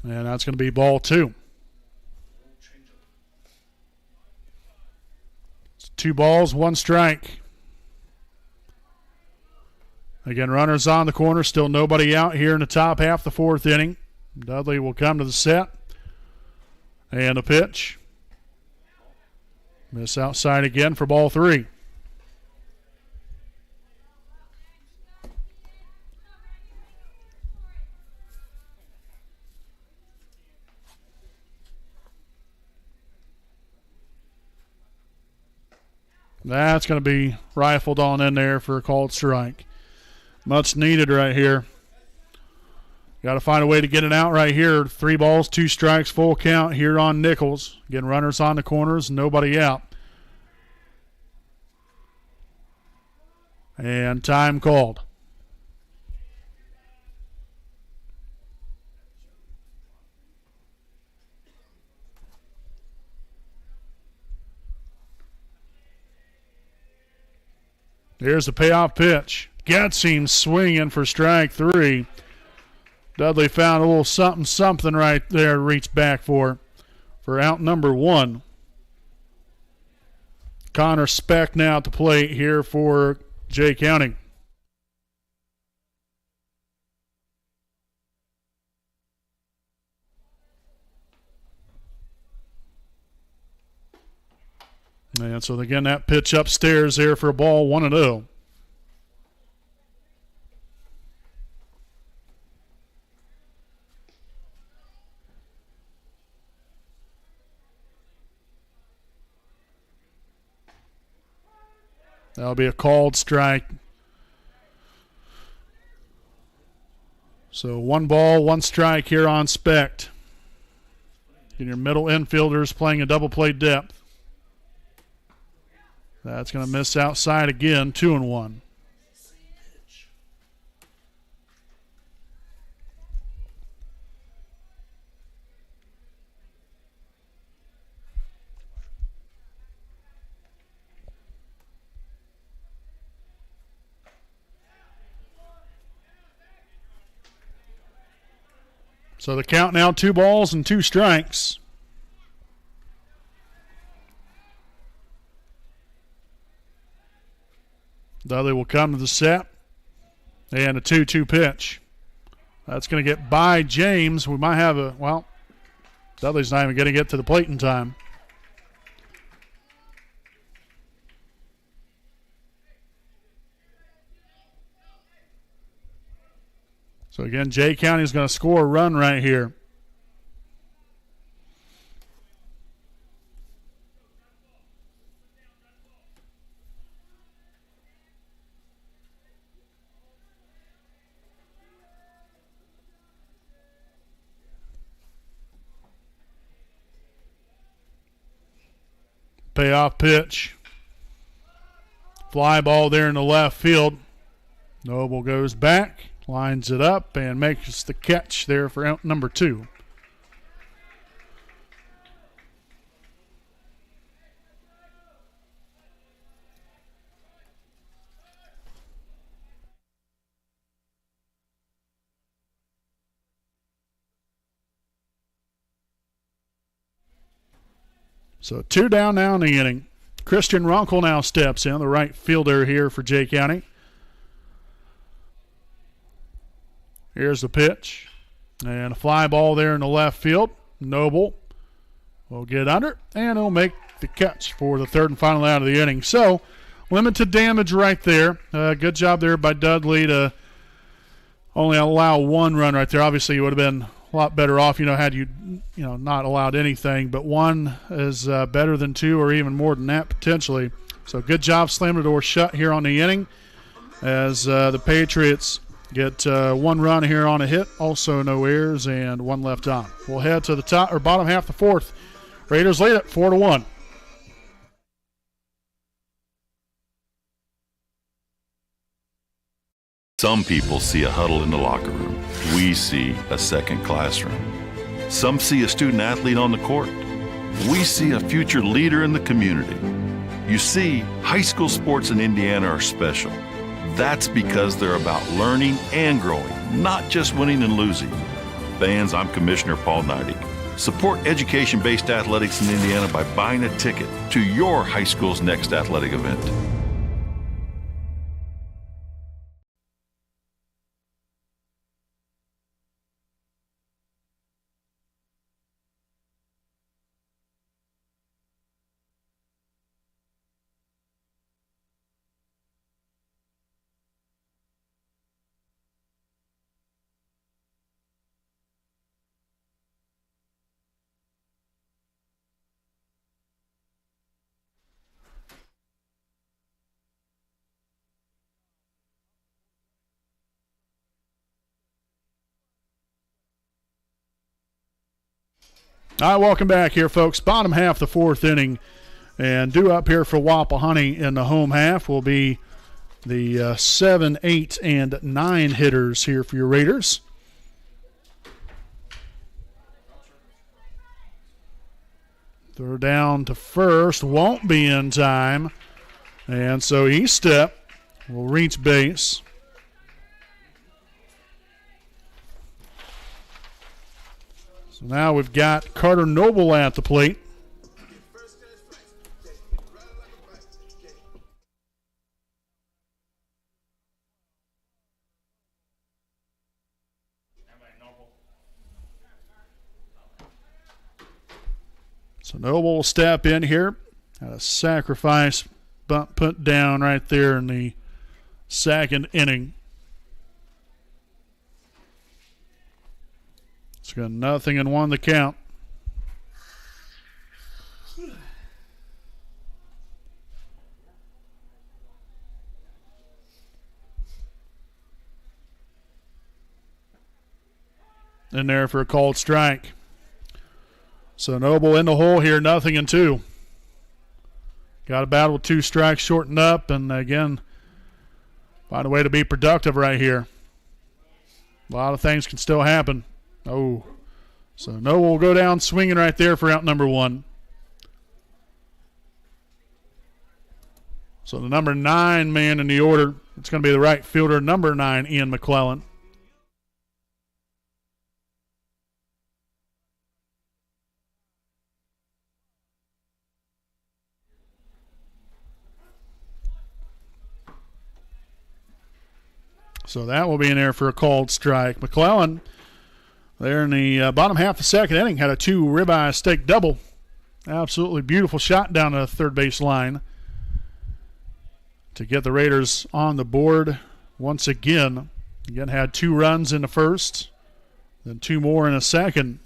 And that's going to be ball 2. It's 2 balls, 1 strike. Again, runners on the corner, still nobody out here in the top half the 4th inning. Dudley will come to the set. And a pitch. Miss outside again for ball 3. That's going to be rifled on in there for a called strike. Much needed right here. Got to find a way to get it out right here. 3 balls, 2 strikes, full count here on Nichols. Again, runners on the corners, nobody out. And time called. Here's the payoff pitch. Gets him swinging for strike 3. Dudley found a little something right there to reach back for out number 1. Connor Speck now at the plate here for Jay County. And so again, that pitch upstairs there for a ball 1-0. That'll be a called strike. So 1 ball, 1 strike here on Specht. And your middle infielders playing a double play depth. That's going to miss outside again, 2-1. So the count now 2 balls and 2 strikes. Dudley will come to the set. And a 2-2 pitch. That's going to get by James. We might have Dudley's not even going to get to the plate in time. So again, Jay County is going to score a run right here. Payoff pitch. Fly ball there in the left field. Noble goes back, lines it up, and makes the catch there for out number 2. So 2 down now in the inning. Christian Runkle now steps in, the right fielder here for Jay County. Here's the pitch. And a fly ball there in the left field. Noble will get under, and he'll make the catch for the 3rd and final out of the inning. So limited damage right there. Good job there by Dudley to only allow 1 run right there. Obviously, you would have been a lot better off, had you not allowed anything, but 1 is better than 2 or even more than that potentially. So good job slamming the door shut here on the inning as the Patriots get 1 run here on a hit, also no errors, and 1 left on. We'll head to the top or bottom half of the 4th. Raiders lead it 4-1. Some people see a huddle in the locker room. We see a second classroom. Some see a student athlete on the court. We see a future leader in the community. You see, high school sports in Indiana are special. That's because they're about learning and growing, not just winning and losing. Fans, I'm Commissioner Paul Neidig. Support education-based athletics in Indiana by buying a ticket to your high school's next athletic event. All right, welcome back here, folks. Bottom half the fourth inning. And due up here for Wapahani in the home half will be the 7, 8, and 9 hitters here for your Raiders. Throw down to first. Won't be in time. And so E-Step will reach base. So now we've got Carter Noble at the plate. So Noble will step in here. Had a sacrifice bunt put down right there in the second inning. It's got 0-1 the count. In there for a called strike. So Noble in the hole here, 0-2. Got a battle with 2 strikes, shortened up, and again, find a way to be productive right here. A lot of things can still happen. Oh, so Noble will go down swinging right there for out number 1. So the number 9 man in the order, it's going to be the right fielder, number 9, Ian McClellan. So that will be in there for a called strike. McClellan, there in the bottom half of the second inning, had a 2 ribeye steak double. Absolutely beautiful shot down the third base line to get the Raiders on the board once again. Again, had 2 runs in the first, then 2 more in the second.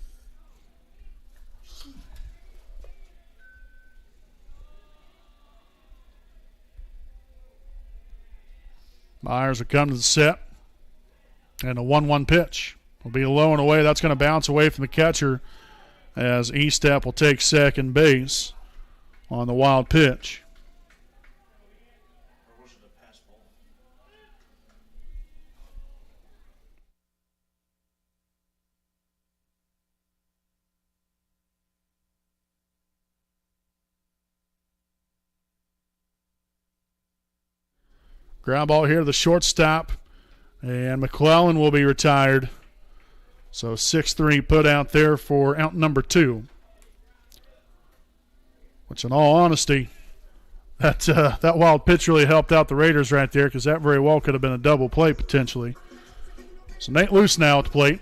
Myers will come to the set. And a 1-1 pitch will be low and away. That's going to bounce away from the catcher as E-Step will take second base on the wild pitch. Ground ball here to the shortstop, and McClellan will be retired. So 6-3 put out there for out number 2. Which, in all honesty, that wild pitch really helped out the Raiders right there, because that very well could have been a double play potentially. So Nate Luce now at the plate.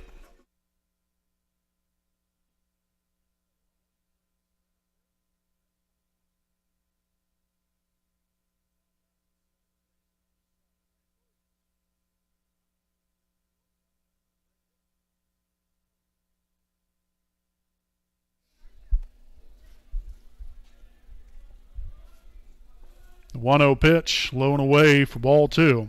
The 1-0 pitch, low and away for ball 2.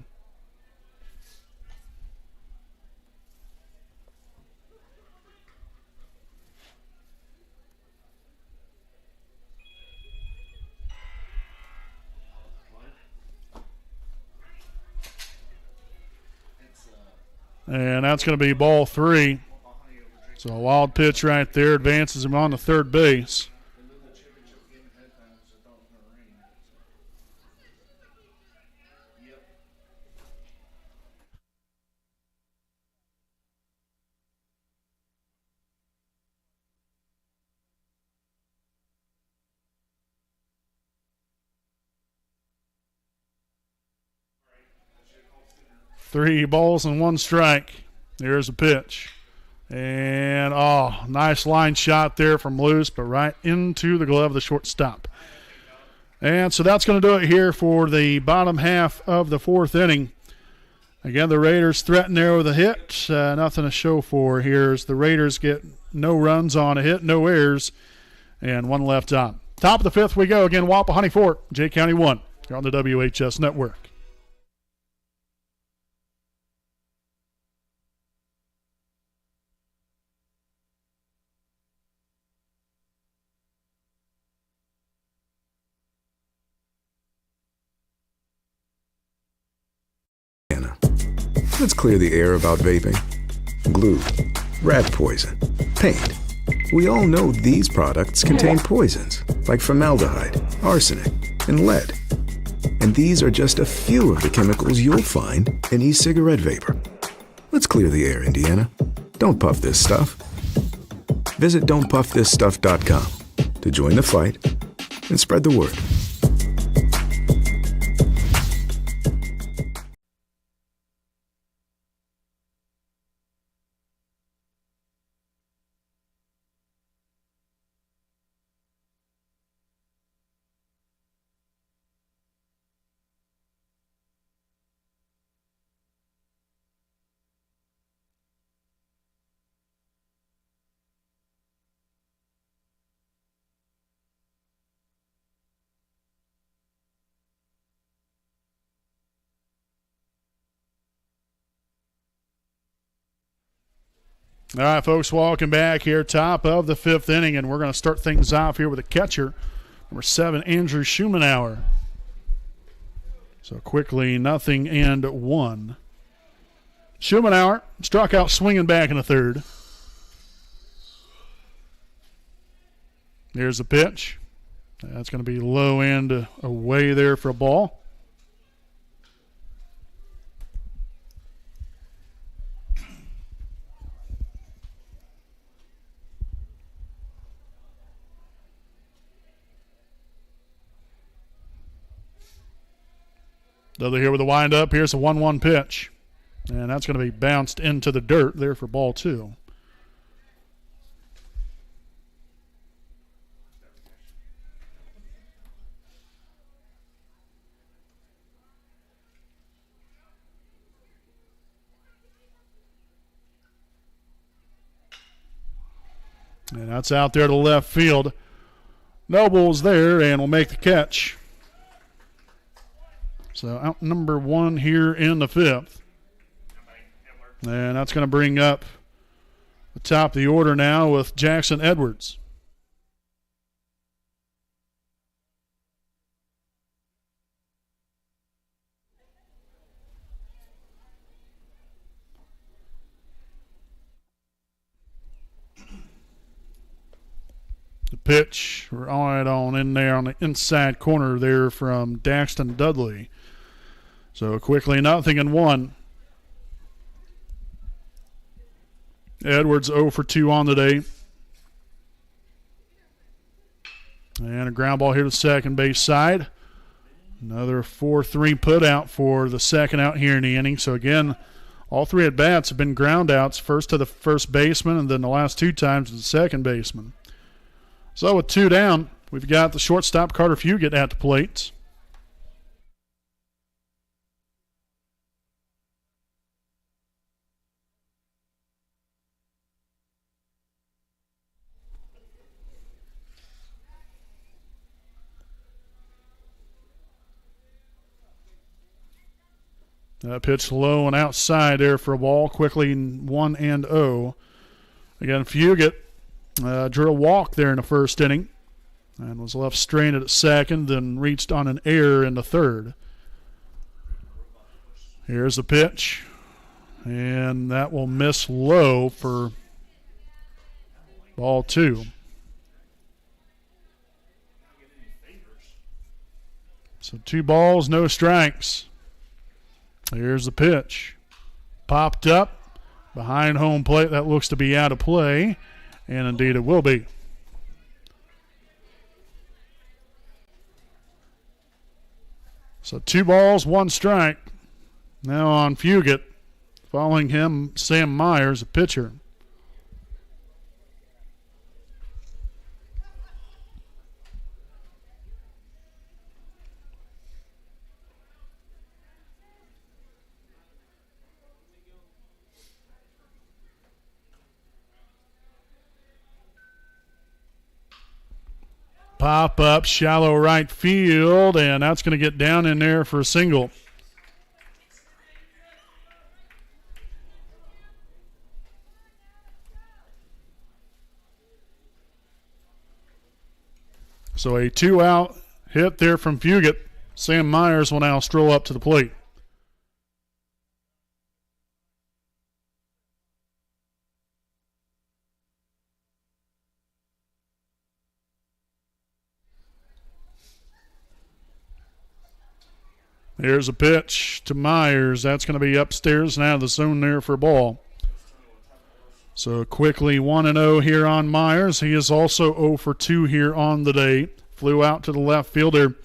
And that's going to be ball 3. So a wild pitch right there advances him on to third base. Three balls and one strike. There's a pitch. And, nice line shot there from loose, but right into the glove of the shortstop. And so that's going to do it here for the bottom half of the fourth inning. Again, the Raiders threaten there with a hit. Nothing to show for here as the Raiders get no runs on a hit, no errors, and one left on. Top of the fifth we go. Again, Wapahani 4, Jay County 1. You're on the WHS Network. Let's clear the air about vaping. Glue, rat poison, paint. We all know these products contain poisons like formaldehyde, arsenic, and lead. And these are just a few of the chemicals you'll find in e-cigarette vapor. Let's clear the air, Indiana. Don't puff this stuff. Visit don'tpuffthisstuff.com to join the fight and spread the word. All right, folks, welcome back here, top of the fifth inning, and we're going to start things off here with a catcher, number 7, Andrew Schumanauer. So quickly, 0-1. Schumanauer struck out swinging back in the third. There's the pitch. That's going to be low end away there for a ball. Another here with a windup. Here's a 1-1 pitch. And that's going to be bounced into the dirt there for ball 2. And that's out there to left field. Noble's there and will make the catch. So out number 1 here in the fifth. And that's going to bring up the top of the order now with Jackson Edwards. The pitch right on in there on the inside corner there from Daxton Dudley. So quickly, 0-1. Edwards 0 for 2 on the day. And a ground ball here to second base side. Another 4-3 put out for the second out here in the inning. So again, all 3 at-bats have been ground outs, first to the first baseman and then the last 2 times to the second baseman. So with 2 down, we've got the shortstop Carter Fugit at the plate. Pitch low and outside there for a ball. Quickly 1-0. Again, Fugit drew a walk there in the first inning and was left stranded at second, then reached on an error in the third. Here's the pitch. And that will miss low for ball 2. So 2 balls, no strikes. Here's the pitch. Popped up behind home plate. That looks to be out of play. And indeed it will be. So 2 balls, 1 strike. Now on Fugit. Following him, Sam Myers, a pitcher. Pop up, shallow right field, and that's going to get down in there for a single. So a 2-out hit there from Fugit. Sam Myers will now stroll up to the plate. Here's a pitch to Myers. That's going to be upstairs and out of the zone there for a ball. So quickly 1-0 here on Myers. He is also 0 for 2 here on the day. Flew out to the left fielder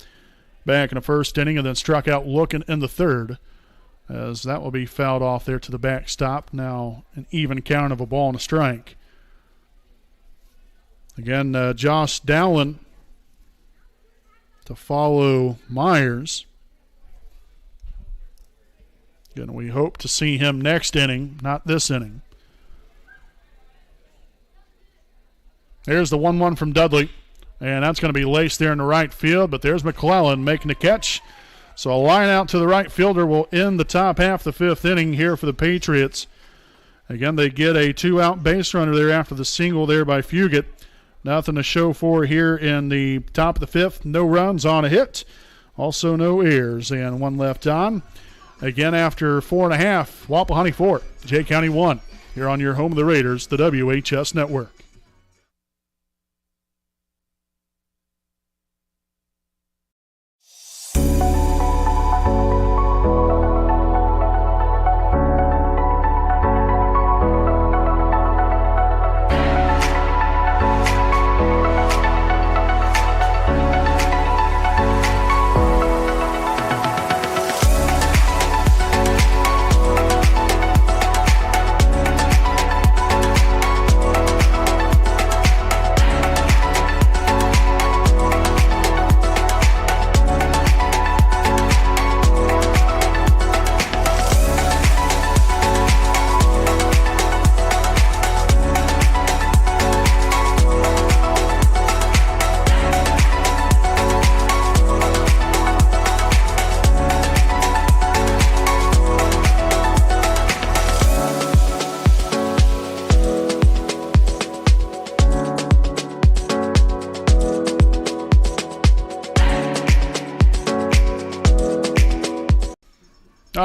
back in the first inning and then struck out looking in the third, as that will be fouled off there to the backstop. Now an even count of a ball and a strike. Again, Josh Dowland to follow Myers. Again, we hope to see him next inning, not this inning. There's the 1-1 from Dudley, and that's going to be laced there in the right field, but there's McClellan making the catch. So a line out to the right fielder will end the top half of the 5th inning here for the Patriots. Again, they get a 2-out base runner there after the single there by Fugit. Nothing to show for here in the top of the 5th. No runs on a hit. Also no errors, and 1 left on. Again, after 4.5, Wapahani 4, Jay County 1. Here on your home of the Raiders, the WHS Network.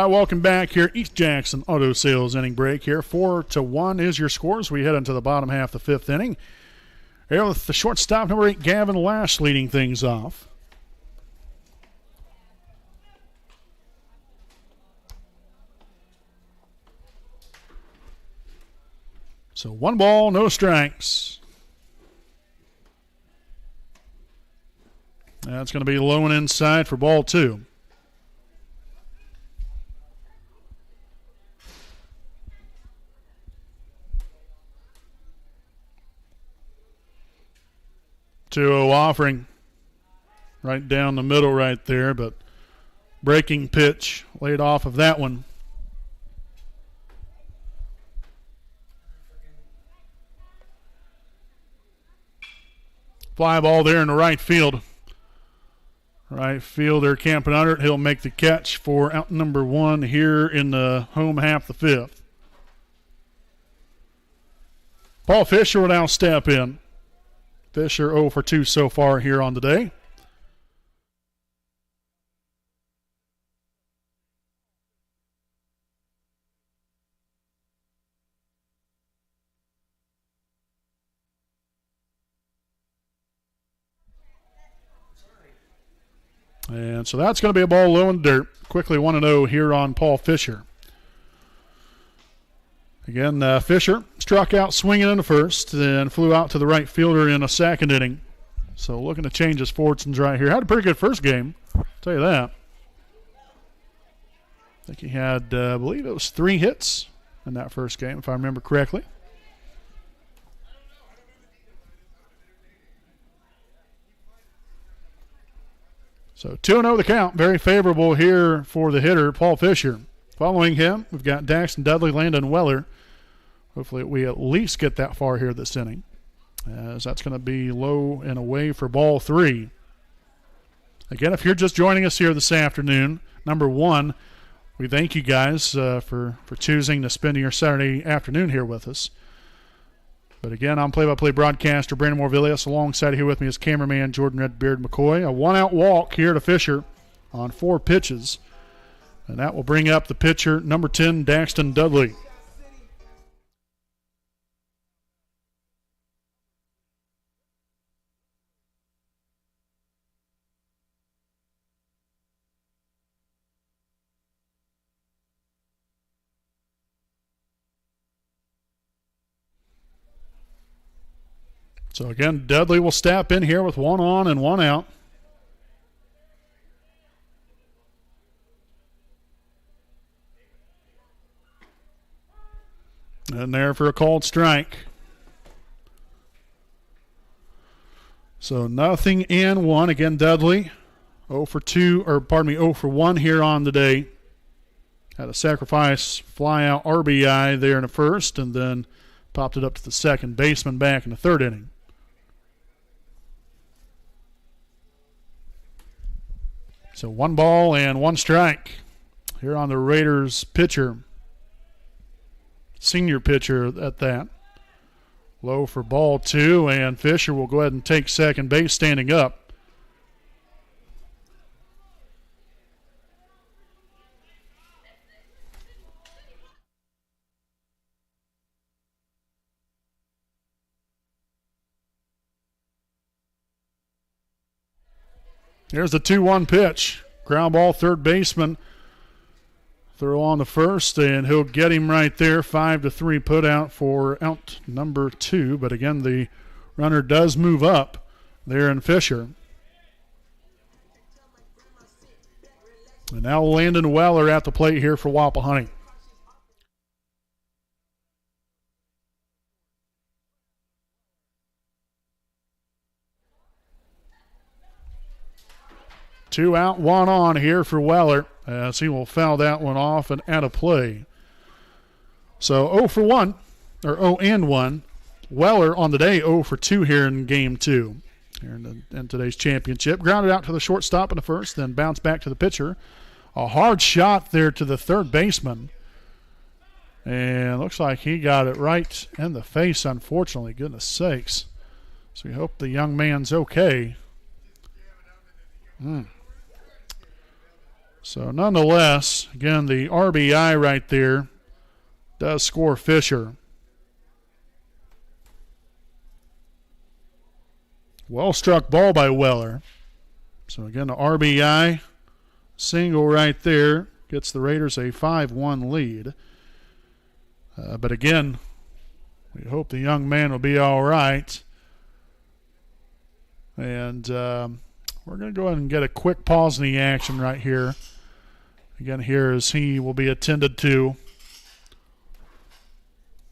Welcome back here. East Jackson Auto Sales inning break here. 4-1 is your score as we head into the bottom half of the 5th inning. Here with the shortstop, number 8, Gavin Lash, leading things off. So 1 ball, no strikes. That's going to be low and inside for ball 2. Offering right down the middle right there, but breaking pitch laid off of that one. Fly ball there in the right field. Right fielder camping under it. He'll make the catch for out number 1 here in the home half of the 5th. Paul Fisher will now step in. Fisher 0 for 2 so far here on the day. And so that's going to be a ball low in the dirt. Quickly 1-0 here on Paul Fisher. Again, Fisher struck out swinging in the first, then flew out to the right fielder in a second inning. So looking to change his fortunes right here. Had a pretty good first game, I'll tell you that. I think he had, I believe it was 3 hits in that first game, if I remember correctly. So 2-0 the count. Very favorable here for the hitter, Paul Fisher. Following him, we've got Daxton Dudley, Landon Weller. Hopefully we at least get that far here this inning, as that's going to be low and away for ball 3. Again, if you're just joining us here this afternoon, number 1, we thank you guys for choosing to spend your Saturday afternoon here with us. But again, I'm play-by-play broadcaster Brandon Morvillius. Alongside here with me is cameraman Jordan Redbeard McCoy. A 1-out walk here to Fisher on 4 pitches. And that will bring up the pitcher, number 10, Daxton Dudley. So again, Dudley will step in here with 1 on and 1 out. And there for a called strike. So nothing in 1. Again, Dudley 0 for 1 here on the day. Had a sacrifice fly out RBI there in the first, and then popped it up to the second baseman back in the third inning. So 1 ball and 1 strike here on the Raiders pitcher. Senior pitcher at that. Low for ball 2, and Fisher will go ahead and take second base standing up. Here's the 2-1 pitch. Ground ball, third baseman. Throw on the first, and he'll get him right there. 5-3 put out for out number 2. But again, the runner does move up there in Fisher. And now Landon Weller at the plate here for Wapahani. Two out, 1 on here for Weller, as he will foul that one off and out of play. So 0 for 1, or 0 and 1. Weller on the day 0 for 2 here in game 2. Here in today's championship. Grounded out to the shortstop in the first, then bounced back to the pitcher. A hard shot there to the third baseman. And looks like he got it right in the face, unfortunately. Goodness sakes. So we hope the young man's okay. So nonetheless, again, the RBI right there does score Fisher. Well struck ball by Weller. So again, the RBI single right there gets the Raiders a 5-1 lead. But again, we hope the young man will be all right. And we're going to go ahead and get a quick pause in the action right here. Again, here as he will be attended to.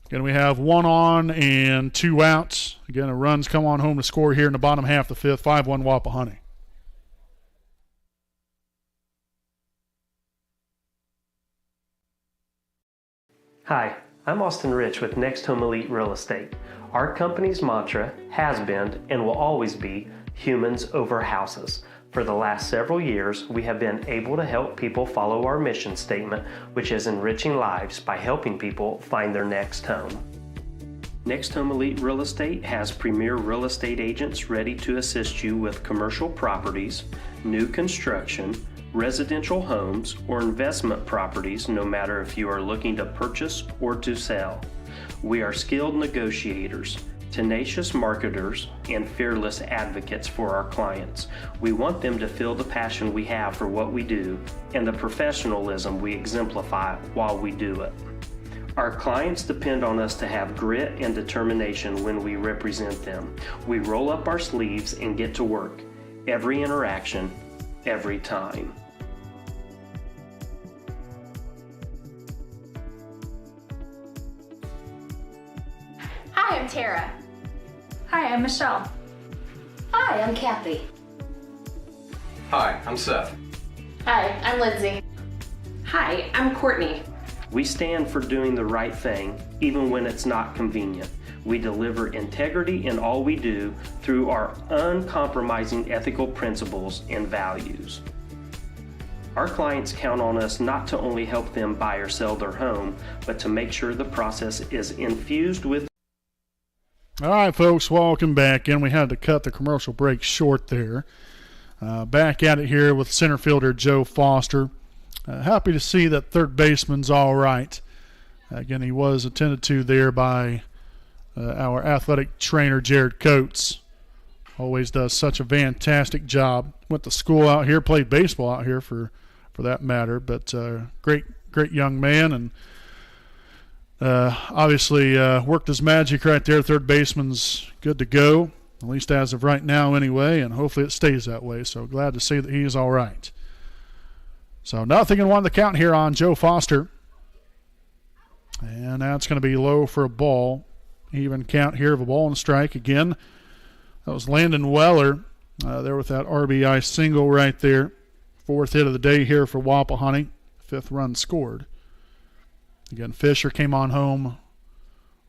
Again, we have 1 on and 2 outs. Again, the runs come on home to score here in the bottom half of the 5th. 5-1 Wapahani. Hi, I'm Austin Rich with Next Home Elite Real Estate. Our company's mantra has been and will always be humans over houses. For the last several years, we have been able to help people follow our mission statement, which is enriching lives by helping people find their next home. Next Home Elite Real Estate has premier real estate agents ready to assist you with commercial properties, new construction, residential homes, or investment properties, no matter if you are looking to purchase or to sell. We are skilled negotiators. tenacious marketers, and fearless advocates for our clients. We want them to feel the passion we have for what we do and the professionalism we exemplify while we do it. Our clients depend on us to have grit and determination when we represent them. We roll up our sleeves and get to work. Every interaction, every time. Hi, I'm Tara. Hi, I'm Michelle. Hi, I'm Kathy. Hi, I'm Seth. Hi, I'm Lindsay. Hi, I'm Courtney. We stand for doing the right thing, even when it's not convenient. We deliver integrity in all we do through our uncompromising ethical principles and values. Our clients count on us not to only help them buy or sell their home, but to make sure the process is infused with. All right, folks, welcome back in. We had to cut the commercial break short there. Back at it here with center fielder Joe Foster. Happy to see that third baseman's all right. Again, he was attended to there by our athletic trainer, Jared Coates. Always does such a fantastic job. Went to school out here, played baseball out here for that matter. But great young man, and obviously worked his magic right there. Third baseman's good to go, at least as of right now anyway, and hopefully it stays that way. So glad to see that he is all right. So nothing in one to count here on Joe Foster. And that's going to be low for a ball. Even count here of a ball and a strike. Again, that was Landon Weller there with that RBI single right there. Fourth hit of the day here for Wapahani. Fifth run scored. Again, Fisher came on home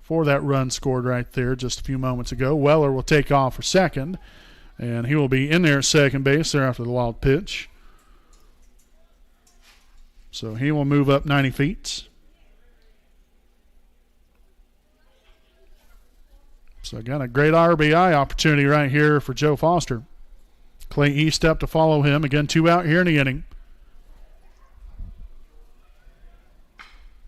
for that run scored right there just a few moments ago. Weller will take off for second, and he will be in there at second base there after the wild pitch. So he will move up 90 feet. So again, a great RBI opportunity right here for Joe Foster. Clay East up to follow him. Again, 2 out here in the inning.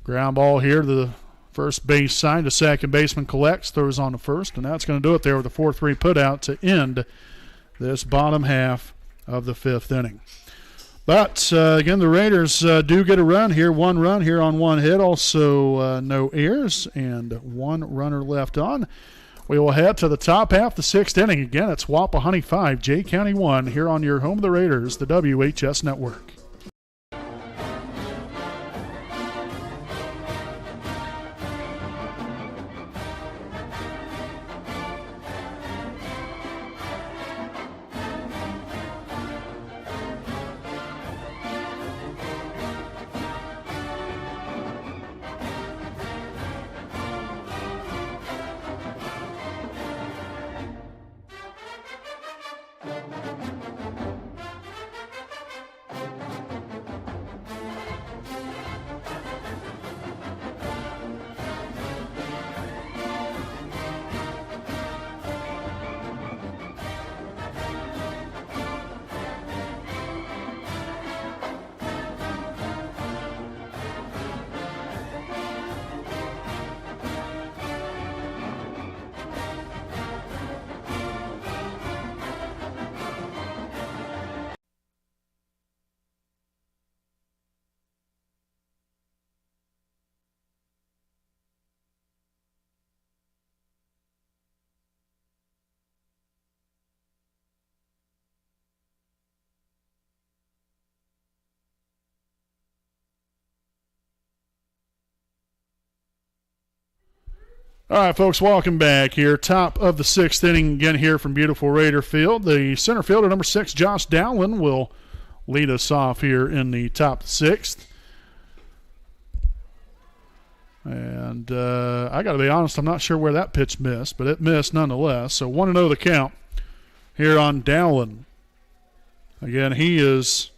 Ground ball here to the first base side. The second baseman collects, throws on to first, and that's going to do it there with a 4-3 putout to end this bottom half of the fifth inning. But, again, the Raiders do get a run here. 1 run here on 1 hit. Also no errors and 1 runner left on. We will head to the top half, the 6th inning. Again, it's Wapahani 5, Jay County 1 here on your home of the Raiders, the WHS Network. All right, folks, welcome back here. Top of the 6th inning again here from beautiful Raider Field. The center fielder, number 6, Josh Dowlin, will lead us off here in the top 6th. And I got to be honest, I'm not sure where that pitch missed, but it missed nonetheless. So 1-0 the count here on Dowlin. Again, he is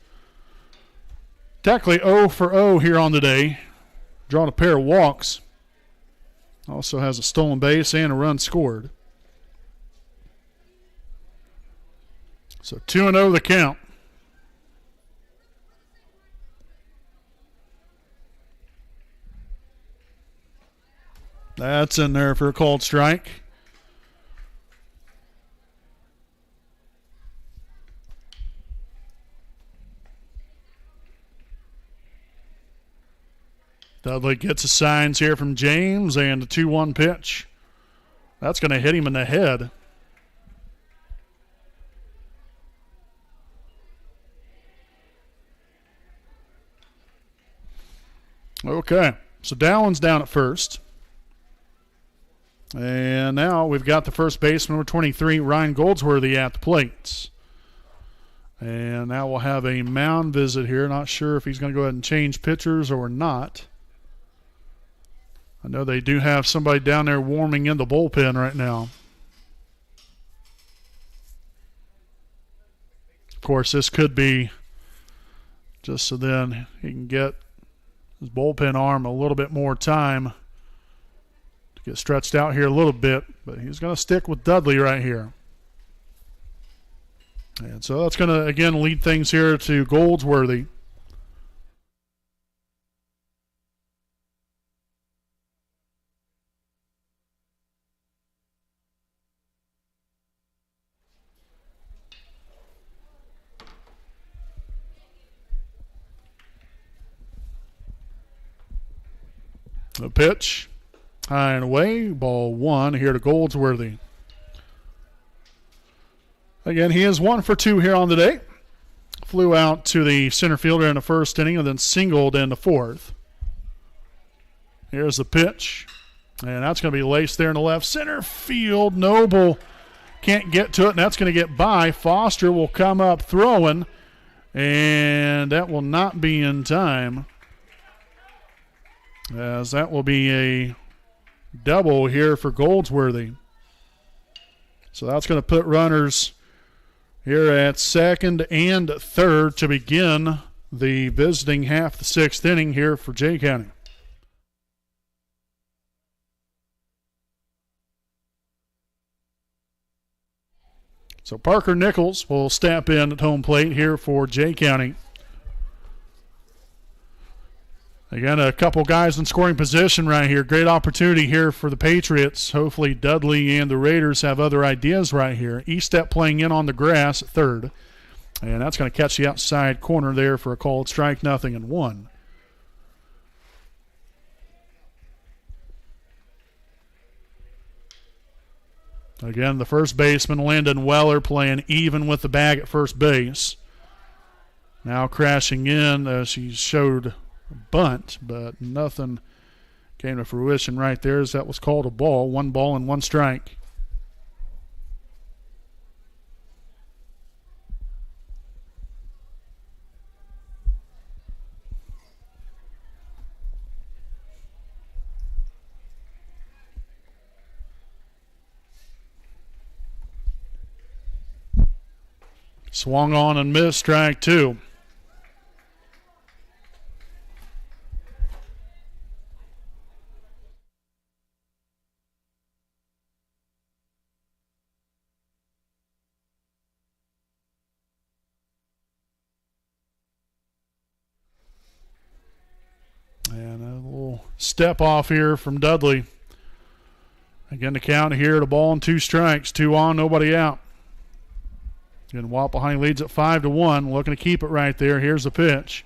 technically 0 for 0 here on the day. Drawn a pair of walks. Also has a stolen base and a run scored. So 2-0 the count. That's in there for a called strike. Dudley gets the signs here from James, and the 2-1 pitch. That's going to hit him in the head. Okay, so Dowland's down at first. And now we've got the first baseman, number 23, Ryan Goldsworthy, at the plate. And now we'll have a mound visit here. Not sure if he's going to go ahead and change pitchers or not. I know they do have somebody down there warming in the bullpen right now. Of course, this could be just so then he can get his bullpen arm a little bit more time to get stretched out here a little bit, but he's going to stick with Dudley right here. And so that's going to, again, lead things here to Goldsworthy. The pitch, high and away, ball 1 here to Goldsworthy. Again, he is 1 for 2 here on the day. Flew out to the center fielder in the first inning and then singled in the fourth. Here's the pitch, and that's going to be laced there in the left center field. Noble can't get to it, and that's going to get by. Foster will come up throwing, and that will not be in time, as that will be a double here for Goldsworthy. So that's going to put runners here at second and third to begin the visiting half the sixth inning here for Jay County. So Parker Nichols will step in at home plate here for Jay County. Again, a couple guys in scoring position right here. Great opportunity here for the Patriots. Hopefully Dudley and the Raiders have other ideas right here. Estep playing in on the grass at third. And that's going to catch the outside corner there for a called strike, 0-1. Again, the first baseman, Landon Weller, playing even with the bag at first base. Now crashing in, she showed bunt, but nothing came to fruition right there, as that was called a ball. 1 ball and 1 strike. Swung on and missed, strike 2. And a little step off here from Dudley. Again, the count here, the ball and 2 strikes. 2 on, nobody out. And Wapahani leads at 5-1, looking to keep it right there. Here's the pitch.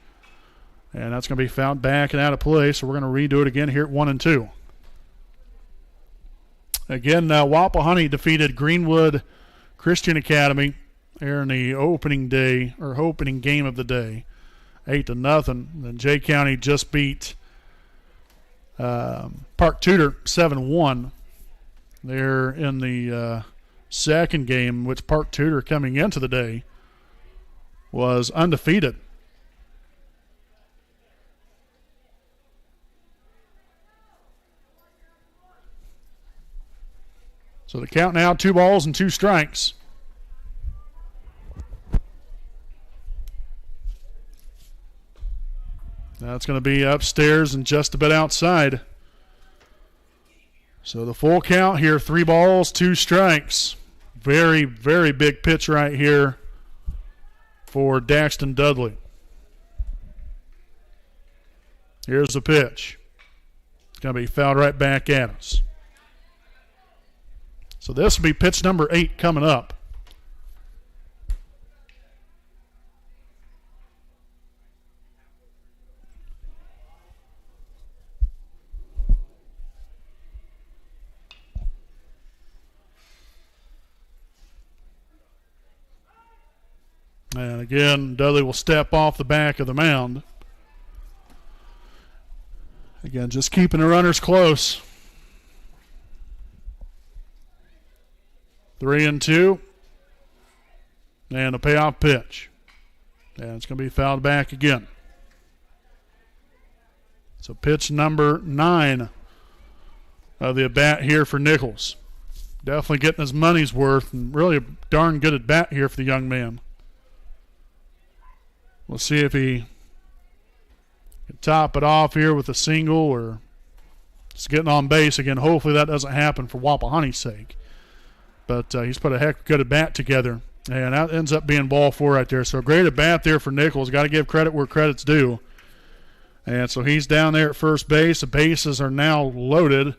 And that's going to be fouled back and out of play, so we're going to redo it again here at 1-2. Again, Wapahani defeated Greenwood Christian Academy here in the opening day, or opening game of the day, 8-0. Then Jay County just beat Park Tudor 7-1 there in the second game, which Park Tudor coming into the day was undefeated. So the count now, 2 balls and 2 strikes. That's going to be upstairs and just a bit outside. So the full count here, 3 balls, 2 strikes. Very, very big pitch right here for Daxton Dudley. Here's the pitch. It's going to be fouled right back at us. So this will be pitch number 8 coming up. And again, Dudley will step off the back of the mound. Again, just keeping the runners close. 3-2. And a payoff pitch. And it's going to be fouled back again. So pitch number 9 of the at-bat here for Nichols. Definitely getting his money's worth, and really a darn good at-bat here for the young man. We'll see if he can top it off here with a single or just getting on base. Again, hopefully that doesn't happen for Wapahani's sake. But he's put a heck of a good at-bat together, and that ends up being ball 4 right there. So a great at-bat there for Nichols. Got to give credit where credit's due. And so he's down there at first base. The bases are now loaded.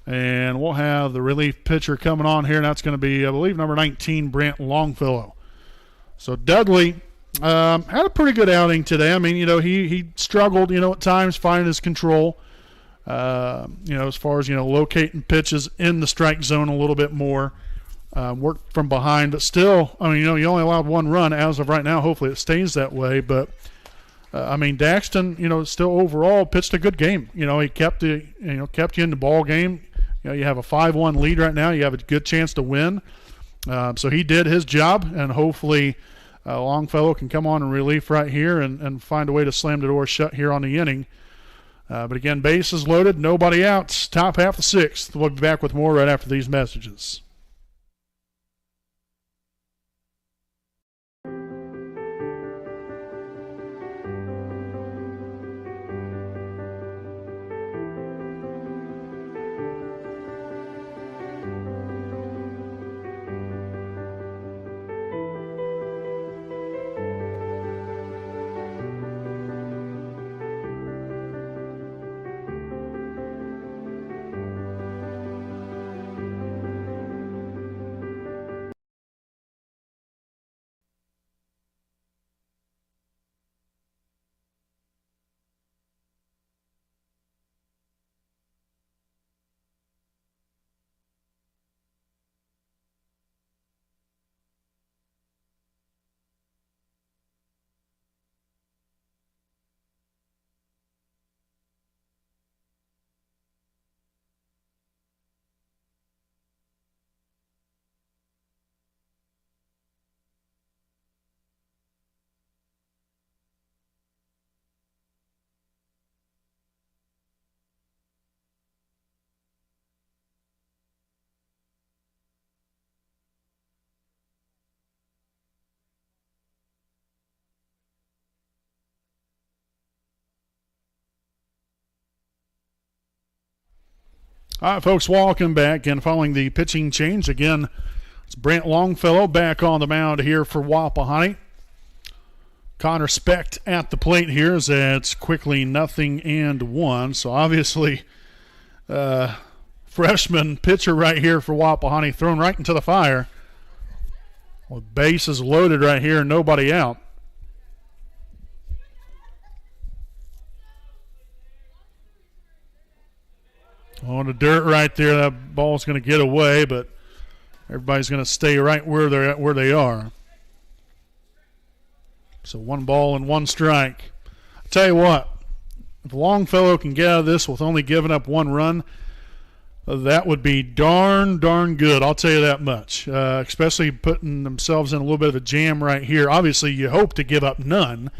And we'll have the relief pitcher coming on here, and that's going to be, I believe, number 19, Brant Longfellow. So Dudley had a pretty good outing today. I mean, he struggled, at times finding his control, as far as, locating pitches in the strike zone a little bit more, worked from behind. But still, I mean, you only allowed 1 run as of right now. Hopefully it stays that way. But Daxton, still overall pitched a good game. He kept you in the ball game. You have a 5-1 lead right now. You have a good chance to win. So he did his job, and hopefully Longfellow can come on in relief right here and find a way to slam the door shut here on the inning. But again, bases loaded, nobody out. Top half of the 6th. We'll be back with more right after these messages. All right, folks, welcome back. And following the pitching change, again, it's Brant Longfellow back on the mound here for Wapahani. Connor Specht at the plate here as it's quickly 0-1. So obviously, freshman pitcher right here for Wapahani thrown right into the fire. With bases loaded right here, nobody out. On the dirt right there, that ball's going to get away, but everybody's going to stay right where they're at, where they are. So 1 ball and 1 strike. I tell you what, if Longfellow can get out of this with only giving up 1 run, that would be darn good. I'll tell you that much. Especially putting themselves in a little bit of a jam right here. Obviously, you hope to give up none,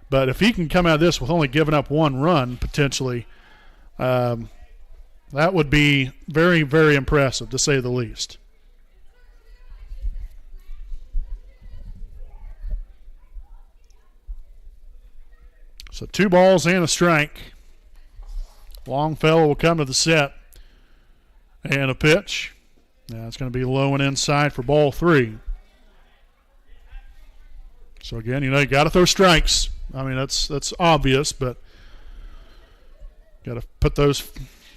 but if he can come out of this with only giving up 1 run potentially, that would be very, very impressive, to say the least. So 2 balls and a strike. Longfellow will come to the set. And a pitch. Now it's going to be low and inside for ball 3. So again, you got to throw strikes. I mean, that's obvious, but got to put those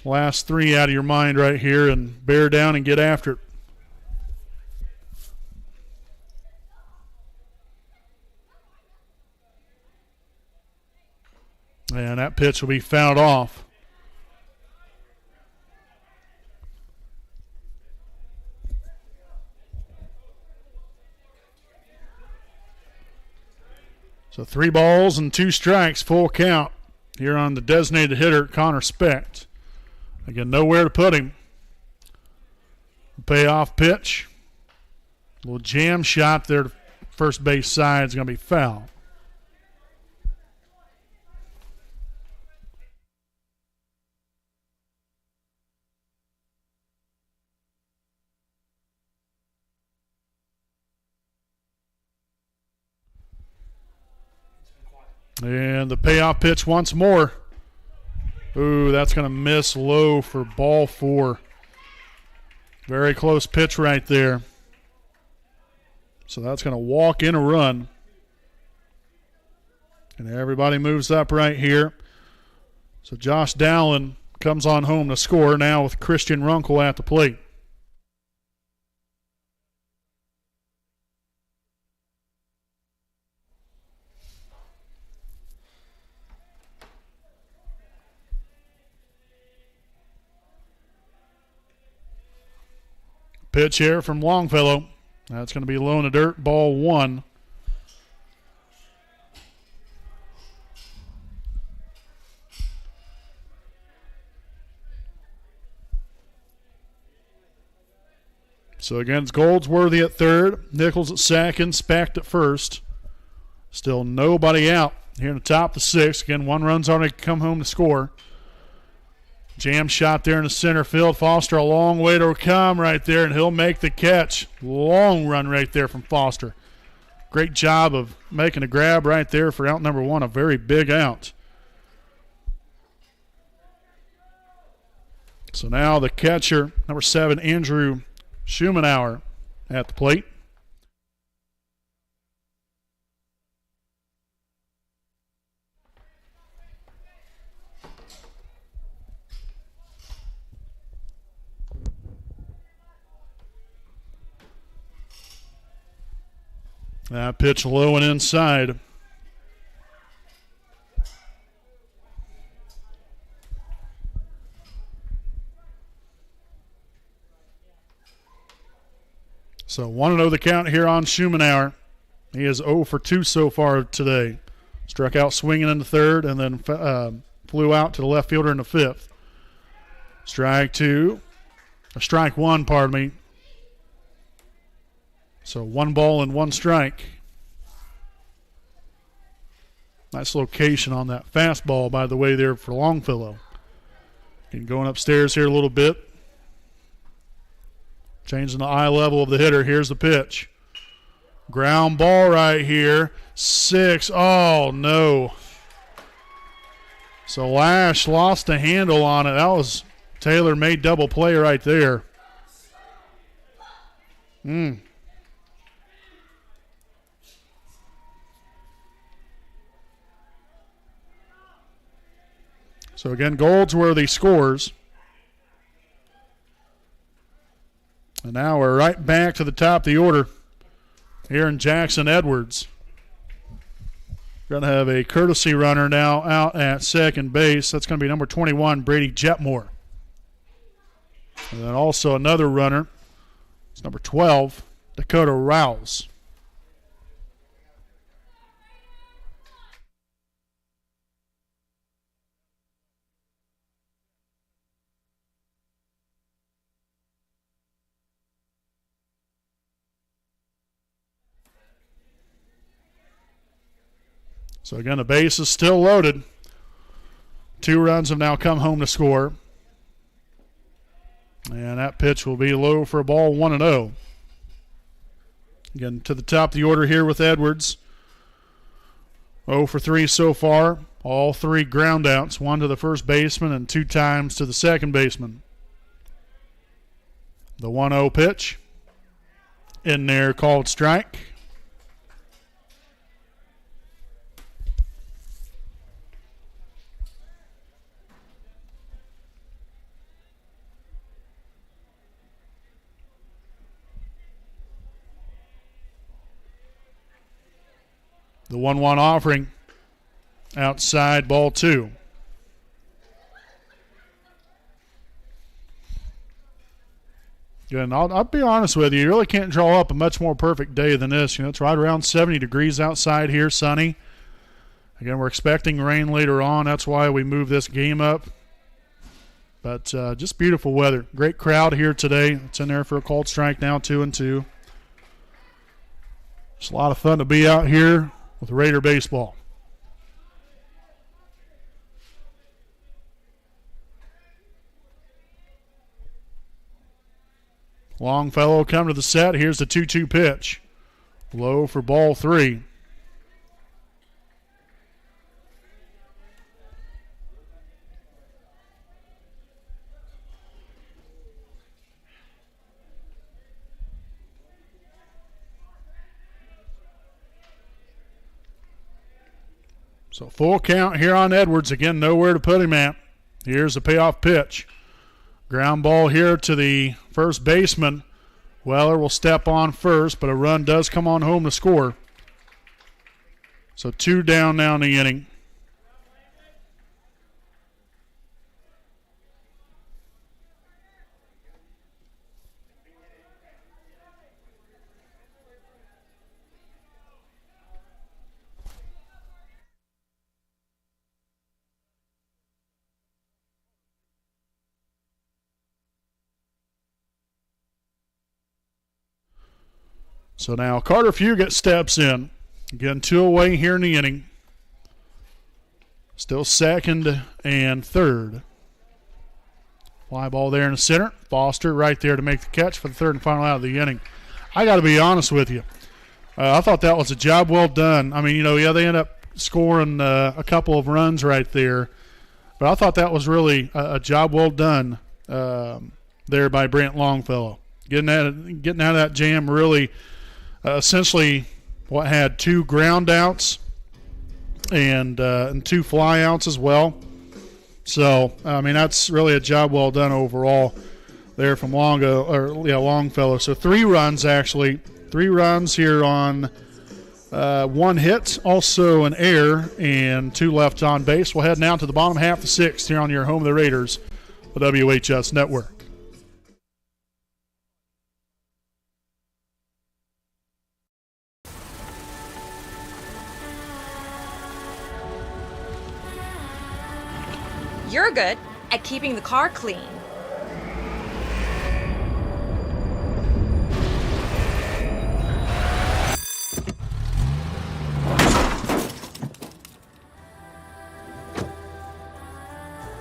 last 3 out of your mind right here and bear down and get after it. And that pitch will be fouled off. So 3 balls and 2 strikes, full count here on the designated hitter, Connor Specht. Again, nowhere to put him. Payoff pitch. A little jam shot there to first base side is going to be foul. And the payoff pitch once more. Ooh, that's going to miss low for ball 4. Very close pitch right there. So that's going to walk in a run. And everybody moves up right here. So Josh Dowling comes on home to score now with Christian Runkle at the plate. Pitch here from Longfellow. That's going to be low in the dirt, ball 1. So again, it's Goldsworthy at third, Nichols at second, Specht at first. Still nobody out here in the top of the 6th. Again, 1 run's already come home to score. Jam shot there in the center field. Foster a long way to come right there, and he'll make the catch. Long run right there from Foster. Great job of making a grab right there for out number 1, a very big out. So now the catcher, number 7, Andrew Schumanauer at the plate. That pitch low and inside. So 1-0 the count here on Schumanauer. He is 0 for 2 so far today. Struck out swinging in the 3rd and then flew out to the left fielder in the 5th. Strike 1, pardon me. So 1 ball and 1 strike. Nice location on that fastball, by the way, there for Longfellow. And going upstairs here a little bit. Changing the eye level of the hitter. Here's the pitch. Ground ball right here. 6. Oh, no. So Lash lost the handle on it. That was tailor-made double play right there. So again, Goldsworthy scores. And now we're right back to the top of the order here in Jackson Edwards. We're going to have a courtesy runner now out at second base. That's going to be number 21, Brady Jetmore. And then also another runner. It's number 12, Dakota Rouse. So again, the base is still loaded. 2 runs have now come home to score. And that pitch will be low for a ball, 1-0. Again, to the top of the order here with Edwards. 0 for 3 so far. All 3 ground outs, 1 to the first baseman and 2 times to the second baseman. The 1-0 pitch. In there, called strike. The 1-1 offering outside, ball 2. Again, I'll be honest with you. You really can't draw up a much more perfect day than this. You know, it's right around 70 degrees outside here, sunny. Again, we're expecting rain later on. That's why we moved this game up. But just beautiful weather. Great crowd here today. It's in there for a cold strike now, 2-2. It's a lot of fun to be out here with Raider baseball. Longfellow come to the set. Here's the 2-2 pitch. Low for ball 3. So full count here on Edwards. Again, nowhere to put him at. Here's the payoff pitch. Ground ball here to the first baseman. Weller will step on first, but a run does come on home to score. So 2 down now in the inning. So now Carter Fugate steps in. Again, 2 away here in the inning. Still second and third. Fly ball there in the center. Foster right there to make the catch for the third and final out of the inning. I got to be honest with you. I thought that was a job well done. I mean, they end up scoring a couple of runs right there. But I thought that was really a job well done there by Brent Longfellow. Getting out of that jam really essentially had 2 ground outs and 2 fly outs as well. So, I mean, that's really a job well done overall there from Longfellow. So 3 runs actually. 3 runs here on 1 hit, also an error, and 2 left on base. We'll head now to the bottom half of the 6th here on your home of the Raiders, the WHS Network. You're good at keeping the car clean.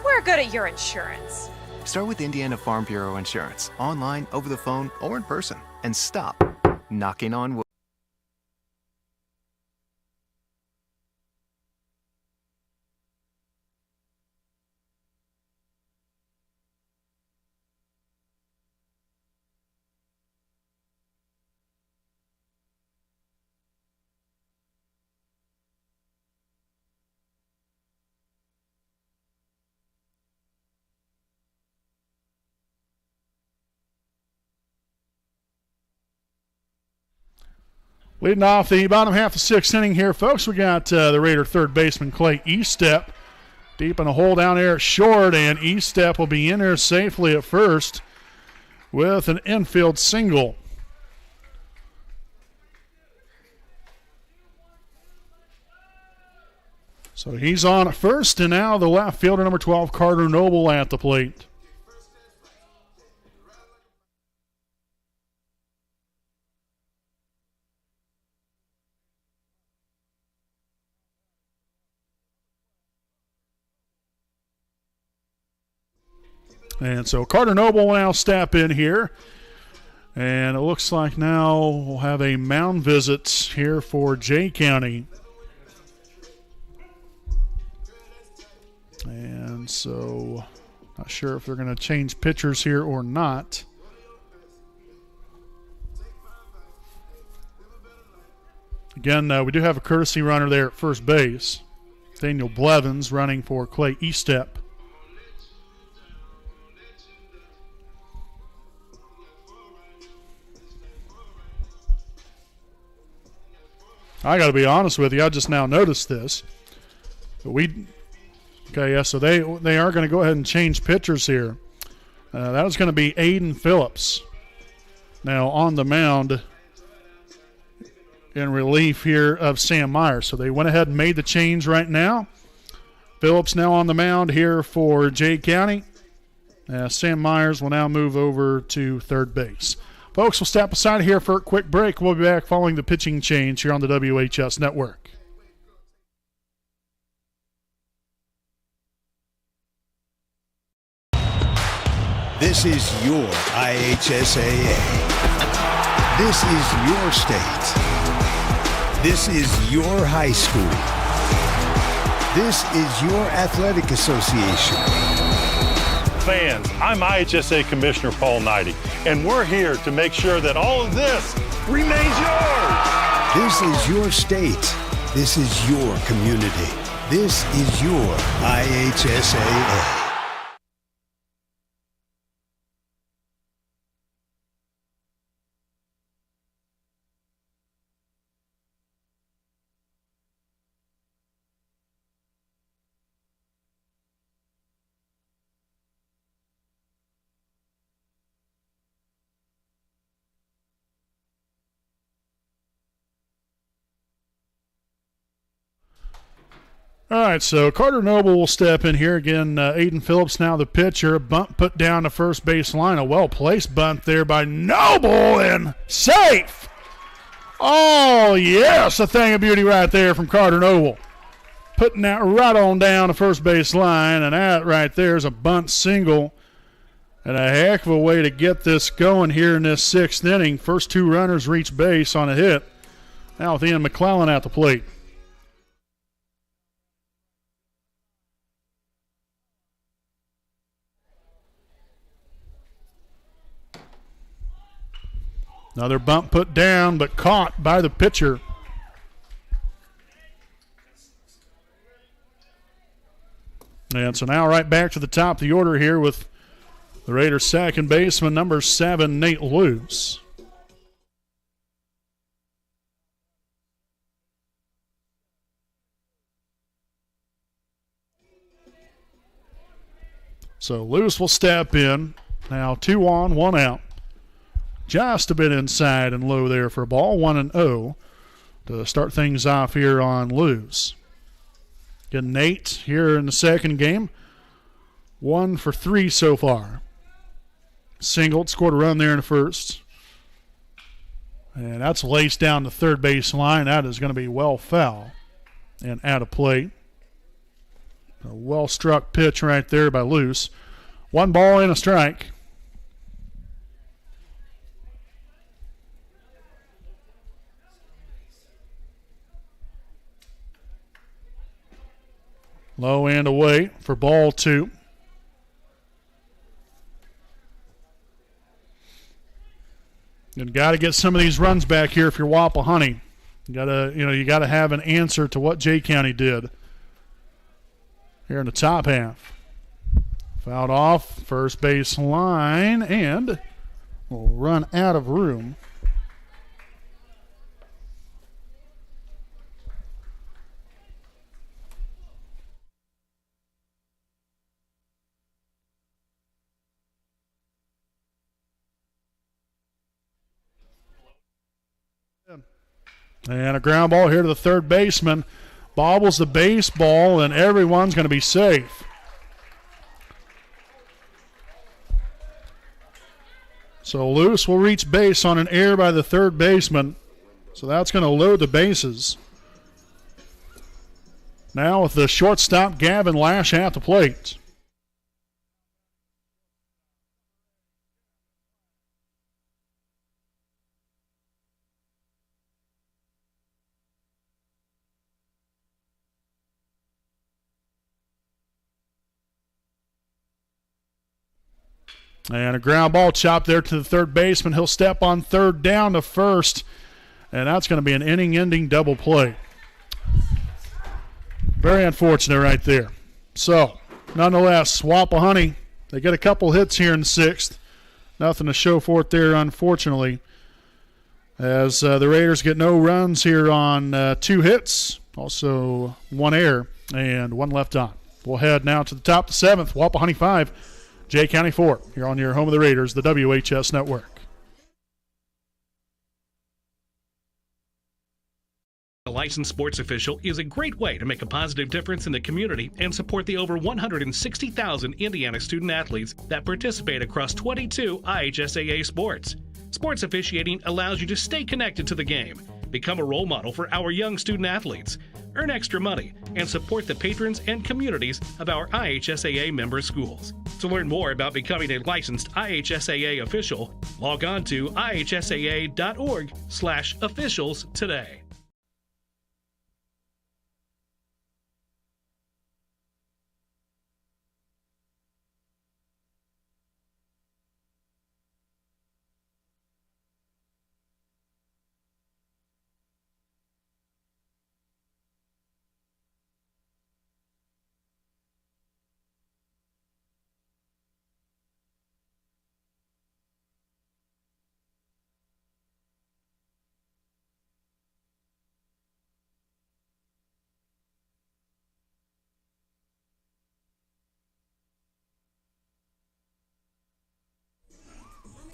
We're good at your insurance. Start with Indiana Farm Bureau Insurance, online, over the phone, or in person, and stop knocking on wood. Leading off the bottom half of the 6th inning here, folks, we got the Raider third baseman Clay Eastep deep in a hole down there at short, and Eastep will be in there safely at first with an infield single. So he's on at first, and now the left fielder, number 12, Carter Noble, at the plate. And so Carter Noble will now step in here. And it looks like now we'll have a mound visit here for Jay County. And so not sure if they're going to change pitchers here or not. Again, we do have a courtesy runner there at first base. Daniel Blevins running for Clay Eastep. I got to be honest with you, I just now noticed this. So they are going to go ahead and change pitchers here. That was going to be Aiden Phillips. Now on the mound in relief here of Sam Myers. So they went ahead and made the change right now. Phillips now on the mound here for Jay County. Sam Myers will now move over to third base. Folks, we'll step aside here for a quick break. We'll be back following the pitching change here on the WHS Network. This is your IHSAA. This is your state. This is your high school. This is your athletic association. Fans, I'm IHSA Commissioner Paul Knighty, and we're here to make sure that all of this remains yours. This is your state. This is your community. This is your IHSAA. All right, so Carter Noble will step in here. Again, Aiden Phillips now the pitcher. Bunt put down the first base line. A well-placed bunt there by Noble, and safe. Oh, yes, a thing of beauty right there from Carter Noble. Putting that right on down the first base line, and that right there is a bunt single. And a heck of a way to get this going here in this sixth inning. First two runners reach base on a hit. Now with Ian McClellan at the plate. Another bump put down, but caught by the pitcher. And so now right back to the top of the order here with the Raiders' second baseman, number 7, Nate Luce. So Luce will step in. Now 2 on, 1 out. Just a bit inside and low there for a ball. 1-0 to start things off here on Luce. Again, Nate here in the second game. 1 for 3 so far. Singled, scored a run there in the first. And that's laced down the third base line. That is going to be well foul and out of play. A well-struck pitch right there by Luce. 1 ball and a strike. Low and away for ball 2. You got to get some of these runs back here if you're Wapahani. You got to have an answer to what Jay County did here in the top half. Fouled off first base line and will run out of room. And a ground ball here to the third baseman. Bobbles the baseball, and everyone's going to be safe. So Luce will reach base on an error by the third baseman. So that's going to load the bases. Now with the shortstop, Gavin Lash at the plate. And a ground ball chopped there to the third baseman. He'll step on third down to first. And that's going to be an inning-ending double play. Very unfortunate right there. So, nonetheless, Wapahani, they get a couple hits here in the sixth. Nothing to show for it there, unfortunately. As the Raiders get no runs here on 2 hits. Also 1 error and 1 left on. We'll head now to the top of the 7th. Wapahani 5. Jay County 4, here on your home of the Raiders, the WHS Network. A licensed sports official is a great way to make a positive difference in the community and support the over 160,000 Indiana student athletes that participate across 22 IHSAA sports. Sports officiating allows you to stay connected to the game, become a role model for our young student athletes, earn extra money, and support the patrons and communities of our IHSAA member schools. To learn more about becoming a licensed IHSAA official, log on to ihsaa.org/officials today.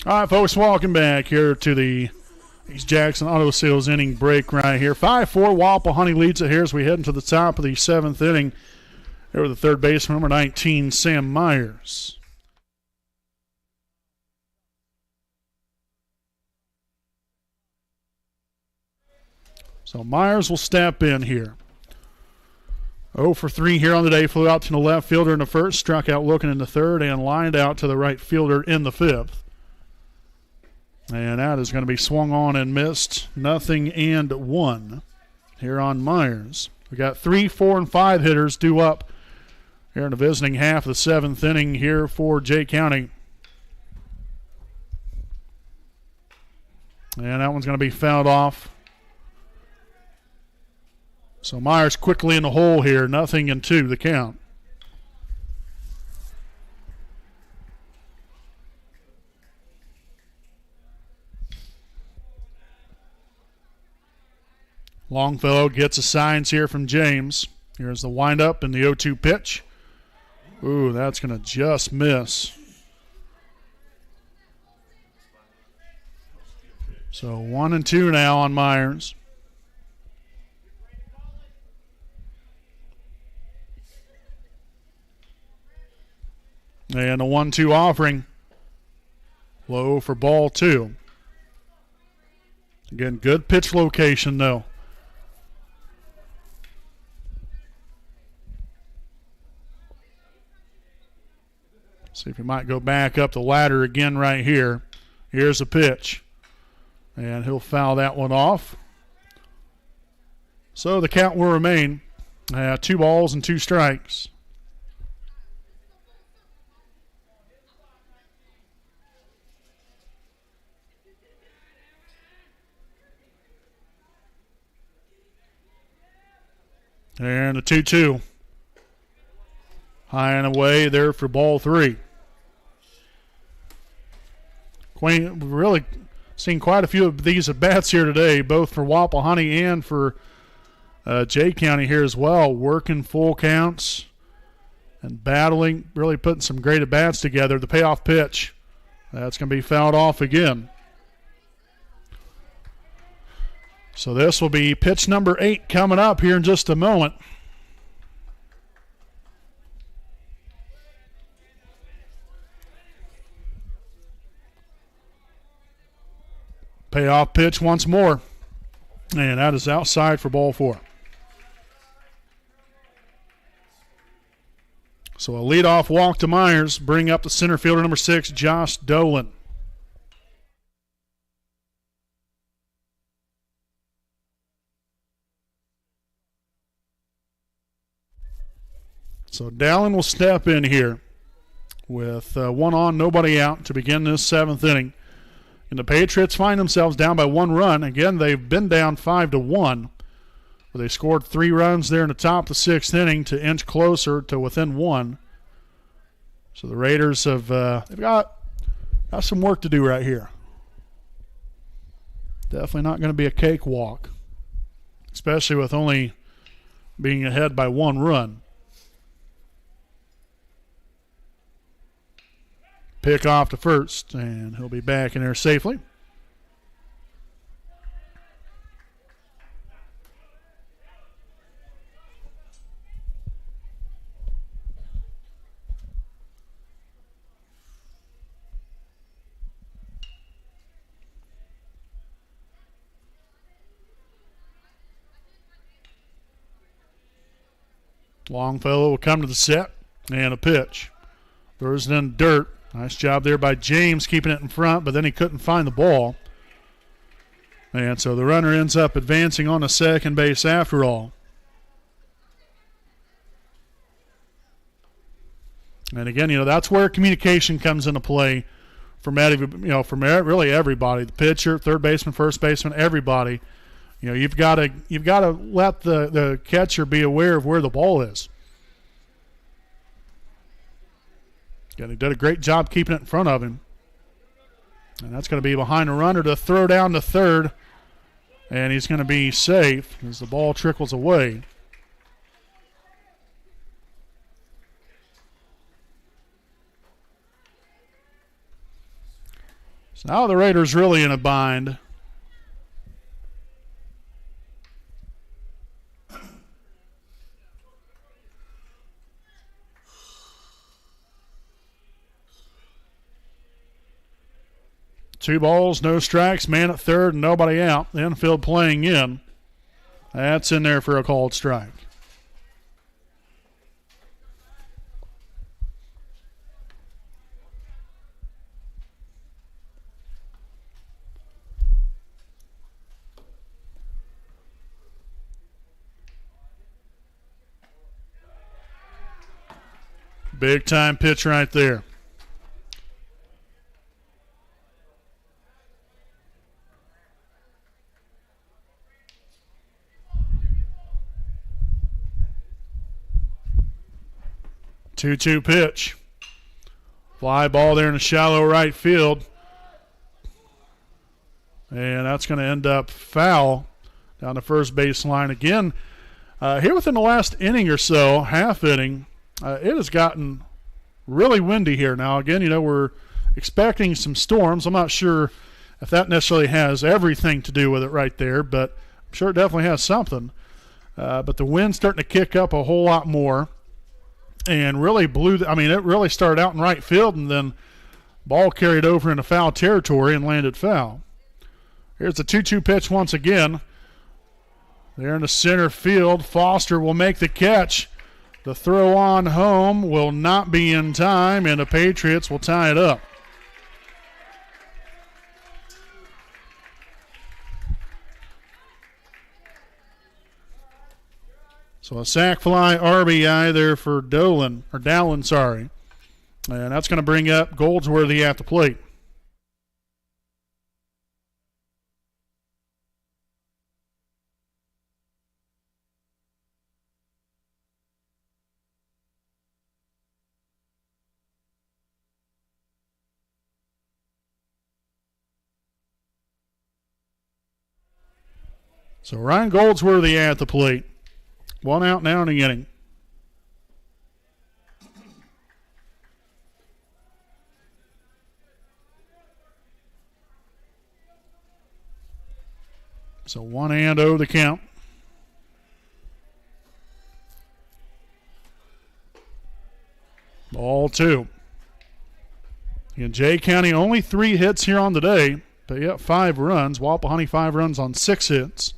All right, folks, welcome back here to the East Jackson Auto Sales inning break right here. 5-4, Wapahani leads it here as we head into the top of the seventh inning. Here with the third baseman, number 19, Sam Myers. So Myers will step in here. 0 for 3 here on the day. Flew out to the left fielder in the first, struck out looking in the third, and lined out to the right fielder in the fifth. And that is going to be swung on and missed. 0-1 here on Myers. We got 3, 4, and 5 hitters due up here in the visiting half of the seventh inning here for Jay County. And that one's going to be fouled off. So Myers quickly in the hole here. 0-2 the count. Longfellow gets the signs here from James. Here's the windup and the 0-2 pitch. Ooh, that's going to just miss. So 1-2 now on Myers. And the 1-2 offering. Low for ball 2. Again, good pitch location though. See if he might go back up the ladder again right here. Here's a pitch. And he'll foul that one off. So the count will remain 2 balls and 2 strikes. And a 2-2. High and away there for ball 3. Queen, we've really seen quite a few of these at-bats here today, both for Wapahani and for Jay County here as well. Working full counts and battling, really putting some great at-bats together. The payoff pitch, that's going to be fouled off again. So this will be pitch number 8 coming up here in just a moment. Payoff pitch once more. And that is outside for ball 4. So a leadoff walk to Myers. Bring up the center fielder, number 6, Josh Dolan. So Dallin will step in here with 1 on, nobody out to begin this 7th inning. And the Patriots find themselves down by 1 run. Again, they've been down 5-1. But they scored 3 runs there in the top of the 6th inning to inch closer to within 1. So the Raiders have they've got some work to do right here. Definitely not going to be a cakewalk, especially with only being ahead by 1 run. Pick off to first, and he'll be back in there safely. Longfellow will come to the set and a pitch. Throws it in dirt. Nice job there by James keeping it in front, but then he couldn't find the ball. And so the runner ends up advancing on to second base after all. And again, that's where communication comes into play from really everybody. The pitcher, third baseman, first baseman, everybody. You've got to let the catcher be aware of where the ball is. And he did a great job keeping it in front of him. And that's going to be behind the runner to throw down to third. And he's going to be safe as the ball trickles away. So now the Raiders really in a bind. Two balls, no strikes, man at third, and nobody out. The infield playing in. That's in there for a called strike. Big time pitch right there. Two-two pitch. Fly ball there in the shallow right field. And that's going to end up foul down the first baseline again. Here within the last inning or so, half inning, it has gotten really windy here. Now, again, we're expecting some storms. I'm not sure if that necessarily has everything to do with it right there, but I'm sure it definitely has something. But the wind's starting to kick up a whole lot more. And really it really started out in right field, and then ball carried over into foul territory and landed foul. Here's the 2-2 pitch once again. There in the center field, Foster will make the catch. The throw on home will not be in time, and the Patriots will tie it up. So a sac fly RBI there for Dallin, and that's going to bring up Goldsworthy at the plate. So Ryan Goldsworthy at the plate. One out now in the inning. So 1-0 the count. Ball two. In Jay County, only 3 hits here on the day, but yet 5 runs. Wapahani 5 runs on 6 hits.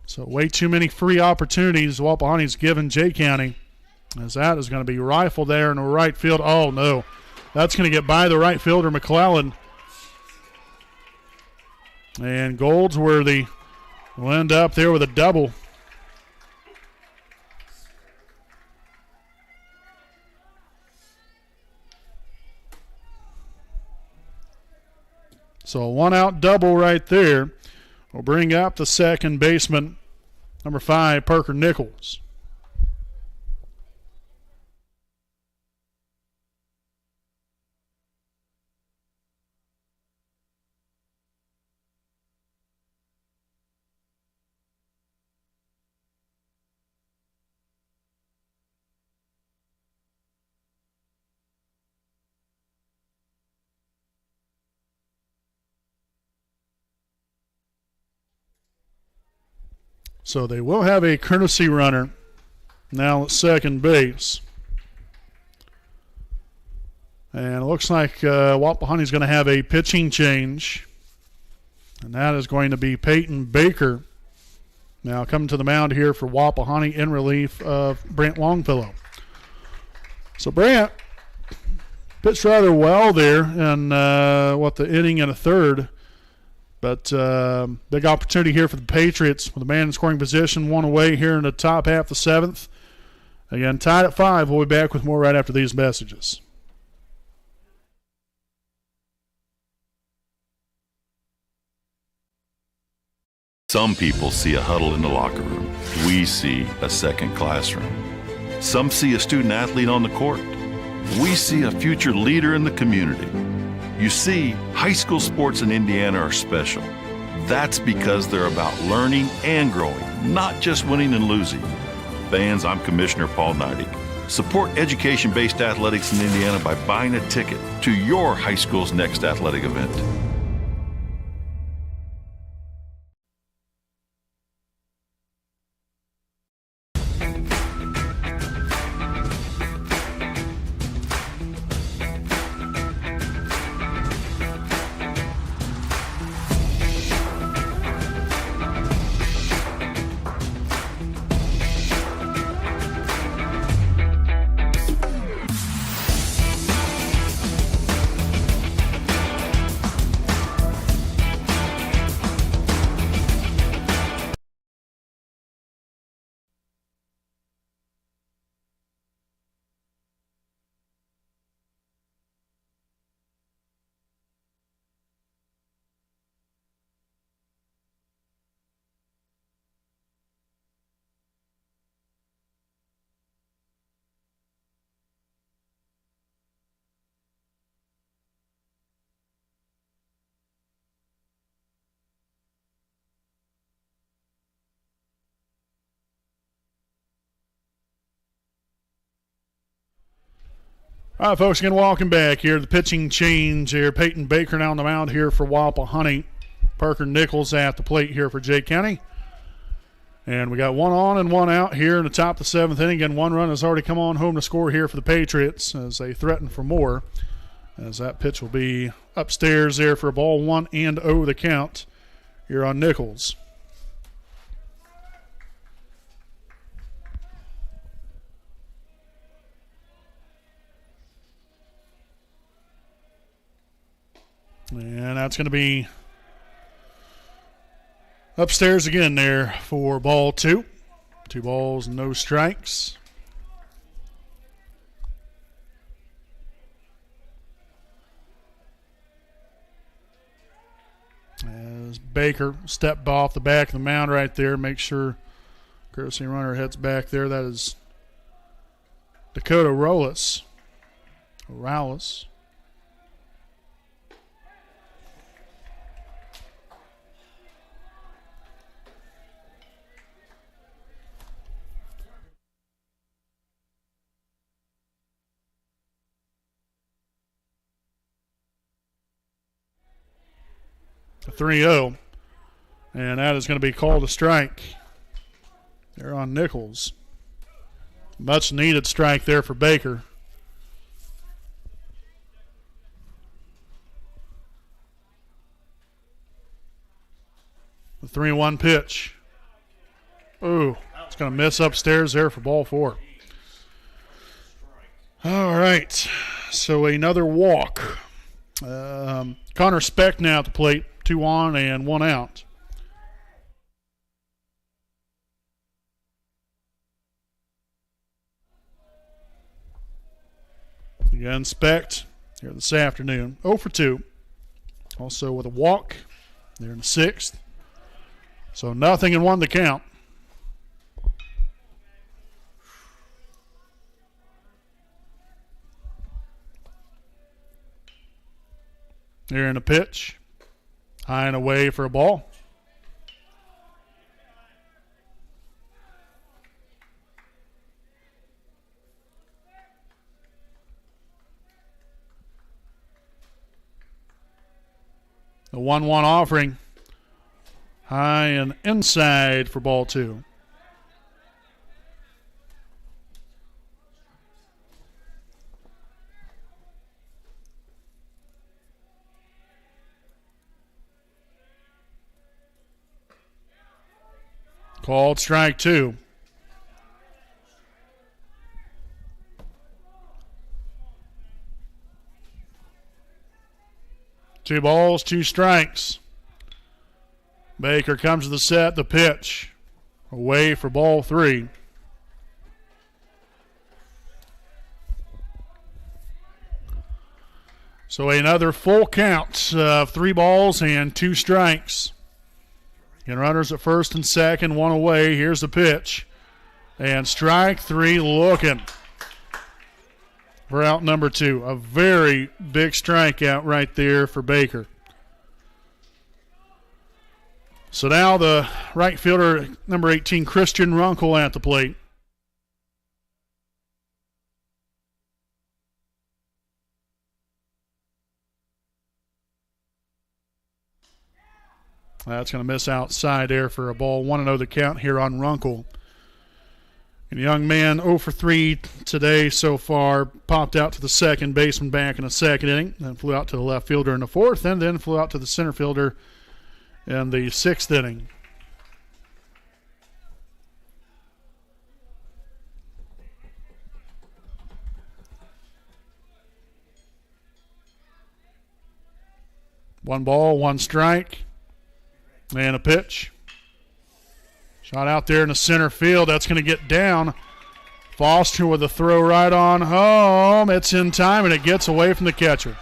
So way too many free opportunities Wapahani's given Jay County, as that is going to be rifled there in the right field. Oh, no. That's going to get by the right fielder, McClellan. And Goldsworthy will end up there with a double. So a 1-out double right there will bring up the second baseman, number 5, Parker Nichols. So they will have a courtesy runner now at second base. And it looks like Wapahani's going to have a pitching change. And that is going to be Peyton Baker Now coming to the mound here for Wapahani in relief of Brant Longfellow. So Brant pitched rather well there in the inning and a third. But big opportunity here for the Patriots with a man in scoring position, one away here in the top half of the seventh. Again, tied at 5. We'll be back with more right after these messages. Some people see a huddle in the locker room. We see a second classroom. Some see a student athlete on the court. We see a future leader in the community. You see, high school sports in Indiana are special. That's because they're about learning and growing, not just winning and losing. Fans, I'm Commissioner Paul Neidig. Support education-based athletics in Indiana by buying a ticket to your high school's next athletic event. All right, folks, again, welcome back here. The pitching change here. Peyton Baker now on the mound here for Wapahani. Parker Nichols at the plate here for Jay County. And we got one on and one out here in the top of the seventh inning. Again, one run has already come on home to score here for the Patriots as they threaten for more. As that pitch will be upstairs there for a ball 1-0 the count here on Nichols. And that's going to be upstairs again there for ball 2. 2 balls, no strikes. As Baker stepped off the back of the mound right there, make sure courtesy runner heads back there. That is Dakota Rowles. 3-0, and that is going to be called a strike there on Nichols. Much needed strike there for Baker. The 3-1 pitch. Ooh, it's going to miss upstairs there for ball 4. All right, so another walk. Connor Speck now at the plate. 2 on and 1 out. Again, Specht here this afternoon. 0 for 2. Also with a walk there in the 6th. So nothing and 1 to count. Here in the pitch. High and away for a ball. The 1-1 offering. High and inside for ball 2. Called strike 2. Two balls, 2 strikes. Baker comes to the set, the pitch. Away for ball 3. So another full count of 3 balls and 2 strikes. And runners at first and second, 1 away. Here's the pitch. And strike 3 looking for out number 2. A very big strikeout right there for Baker. So now the right fielder, number 18, Christian Runkle at the plate. That's going to miss outside there for a ball. 1-0 the count here on Runkle. And the young man 0 for 3 today so far. Popped out to the second baseman back in the second inning. Then flew out to the left fielder in the fourth. And then flew out to the center fielder in the sixth inning. One ball, 1 strike. And a pitch. Shot out there in the center field. That's going to get down. Foster with a throw right on home. It's in time, and it gets away from the catcher.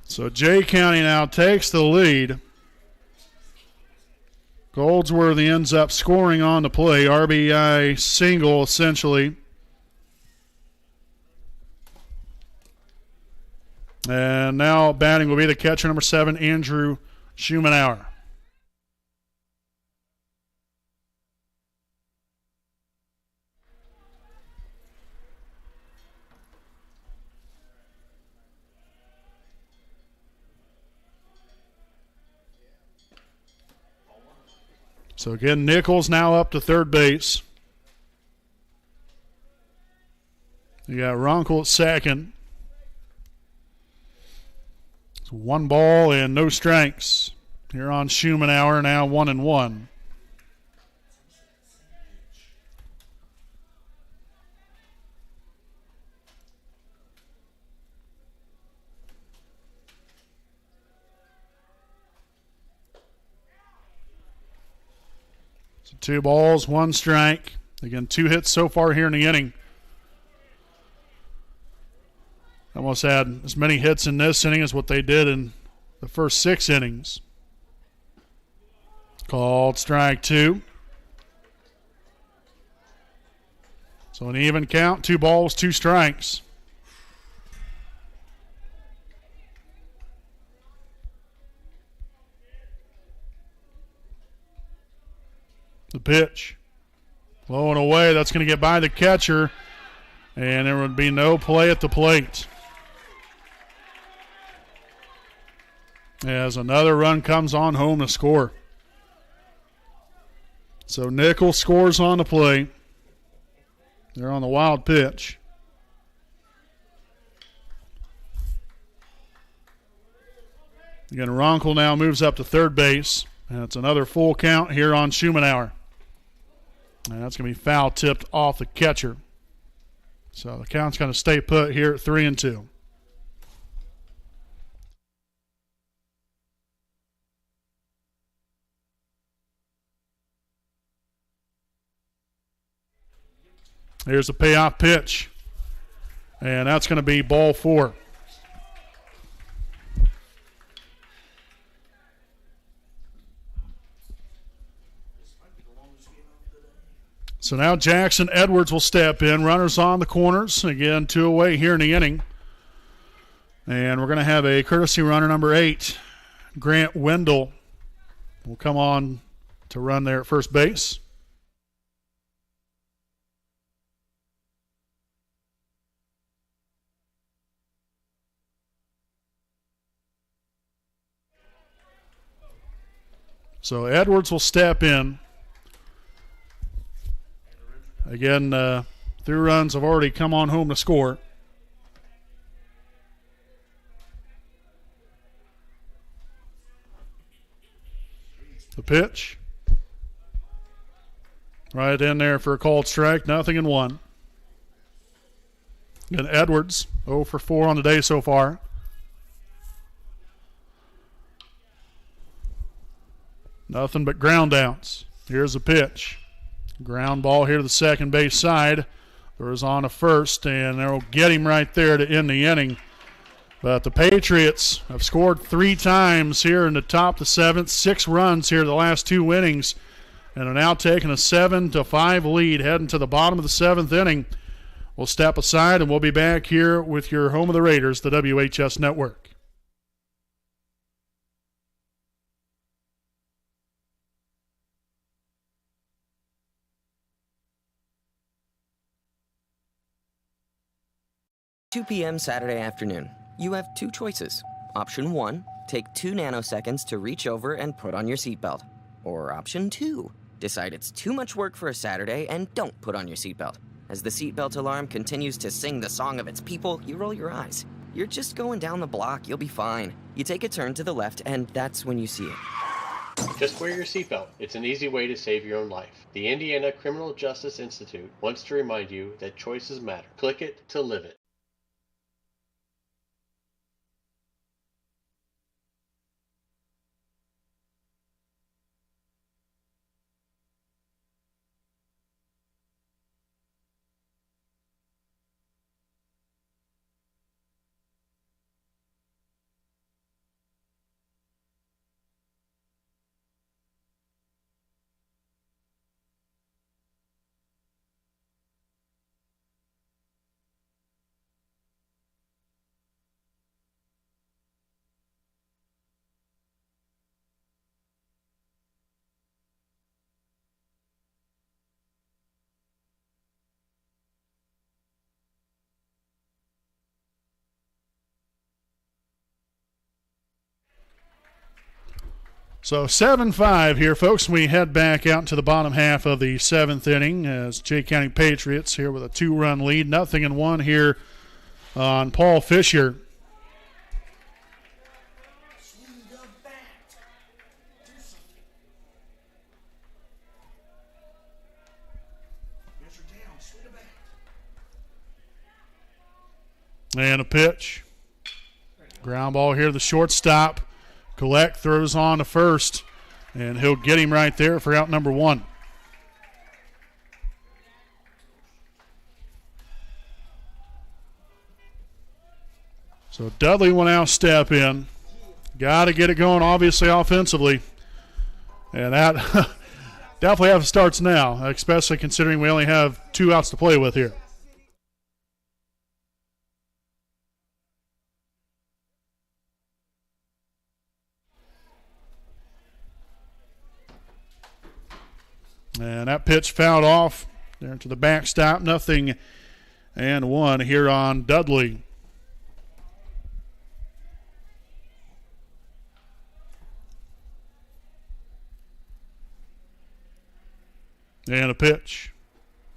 So Jay County now takes the lead. Goldsworthy ends up scoring on the play. RBI single, essentially. And now batting will be the catcher, number 7, Andrew Schumanauer. So again, Nichols now up to third base. You got Runkle at second. It's 1 ball and no strikes. Here on Schumanauer, now 1-1. So 2 balls, 1 strike. Again, 2 hits so far here in the inning. Almost had as many hits in this inning as what they did in the first 6 innings. Called strike 2. So an even count, 2 balls, 2 strikes. The pitch. Low and away. That's going to get by the catcher. And there would be no play at the plate. As another run comes on home to score. So Nichols scores on the play. They're on the wild pitch. Again, Runkle now moves up to third base. And it's another full count here on Schumanauer. And that's going to be foul tipped off the catcher. So the count's going to stay put here at 3-2. Here's the payoff pitch. And that's going to be ball 4. So now Jackson Edwards will step in. Runners on the corners. Again, 2 away here in the inning. And we're going to have a courtesy runner, number 8, Grant Wendell, will come on to run there at first base. So Edwards will step in. Again, 3 runs have already come on home to score. The pitch. Right in there for a called strike. 0-1. And Edwards, 0 for 4 on the day so far. Nothing but ground outs. Here's the pitch. Ground ball here to the second base side. Throws on to first, and they'll get him right there to end the inning. But the Patriots have scored 3 times here in the top of the 7th, 6 runs here the last 2 innings, and are now taking a 7-5 lead heading to the bottom of the 7th inning. We'll step aside, and we'll be back here with your home of the Raiders, the WHS Network. p.m. Saturday afternoon. You have 2 choices. Option 1, take 2 nanoseconds to reach over and put on your seatbelt. Or option 2, decide it's too much work for a Saturday and don't put on your seatbelt. As the seatbelt alarm continues to sing the song of its people, you roll your eyes. You're just going down the block, you'll be fine. You take a turn to the left, and that's when you see it. Just wear your seatbelt. It's an easy way to save your own life. The Indiana Criminal Justice Institute wants to remind you that choices matter. Click it to live it. So 7-5 here, folks. We head back out into the bottom half of the 7th inning as Jay County Patriots here with a 2-run lead. 0-1 here on Paul Fisher. And a pitch. Ground ball here to the shortstop. Collect throws on to first, and he'll get him right there for out number 1. So Dudley will now step in. Got to get it going, obviously, offensively. And that definitely have starts now, especially considering we only have 2 outs to play with here. And that pitch fouled off there to the backstop. 0-1 here on Dudley. And a pitch.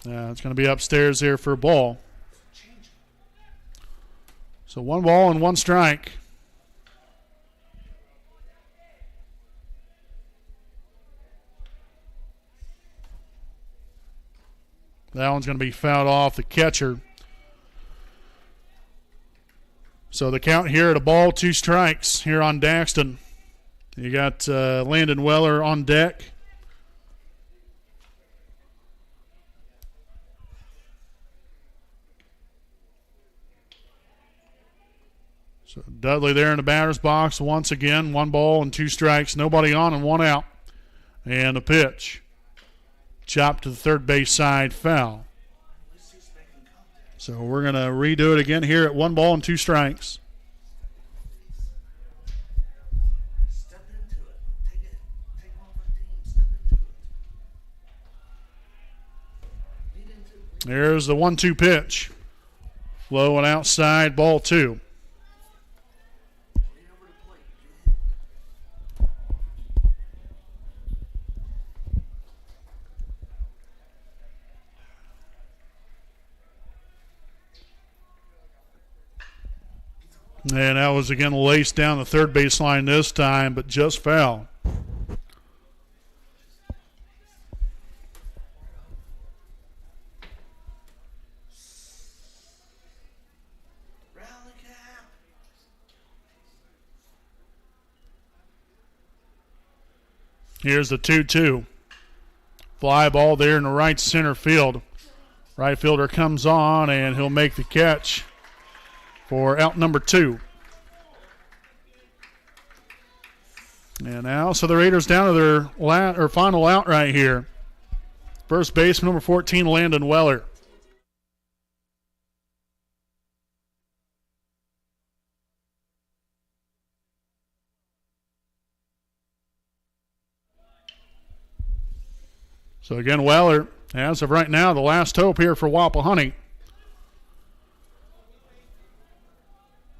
It's going to be upstairs there for a ball. So 1 ball and 1 strike. That one's going to be fouled off the catcher. So the count here at a ball, 2 strikes here on Daxton. You got Landon Weller on deck. So Dudley there in the batter's box once again. 1 ball and 2 strikes. Nobody on and 1 out. And a pitch. Chop to the third base side, foul. So we're going to redo it again here at 1 ball and 2 strikes. There's the 1-2 pitch. Low and outside, ball 2. And that was again laced down the third baseline this time, but just foul. Here's the 2-2. Fly ball there in the right center field. Right fielder comes on, and he'll make the catch for out number 2. And now, so the Raiders down to their final out right here. First baseman, number 14, Landon Weller. So again, Weller, as of right now, the last hope here for Wapahani.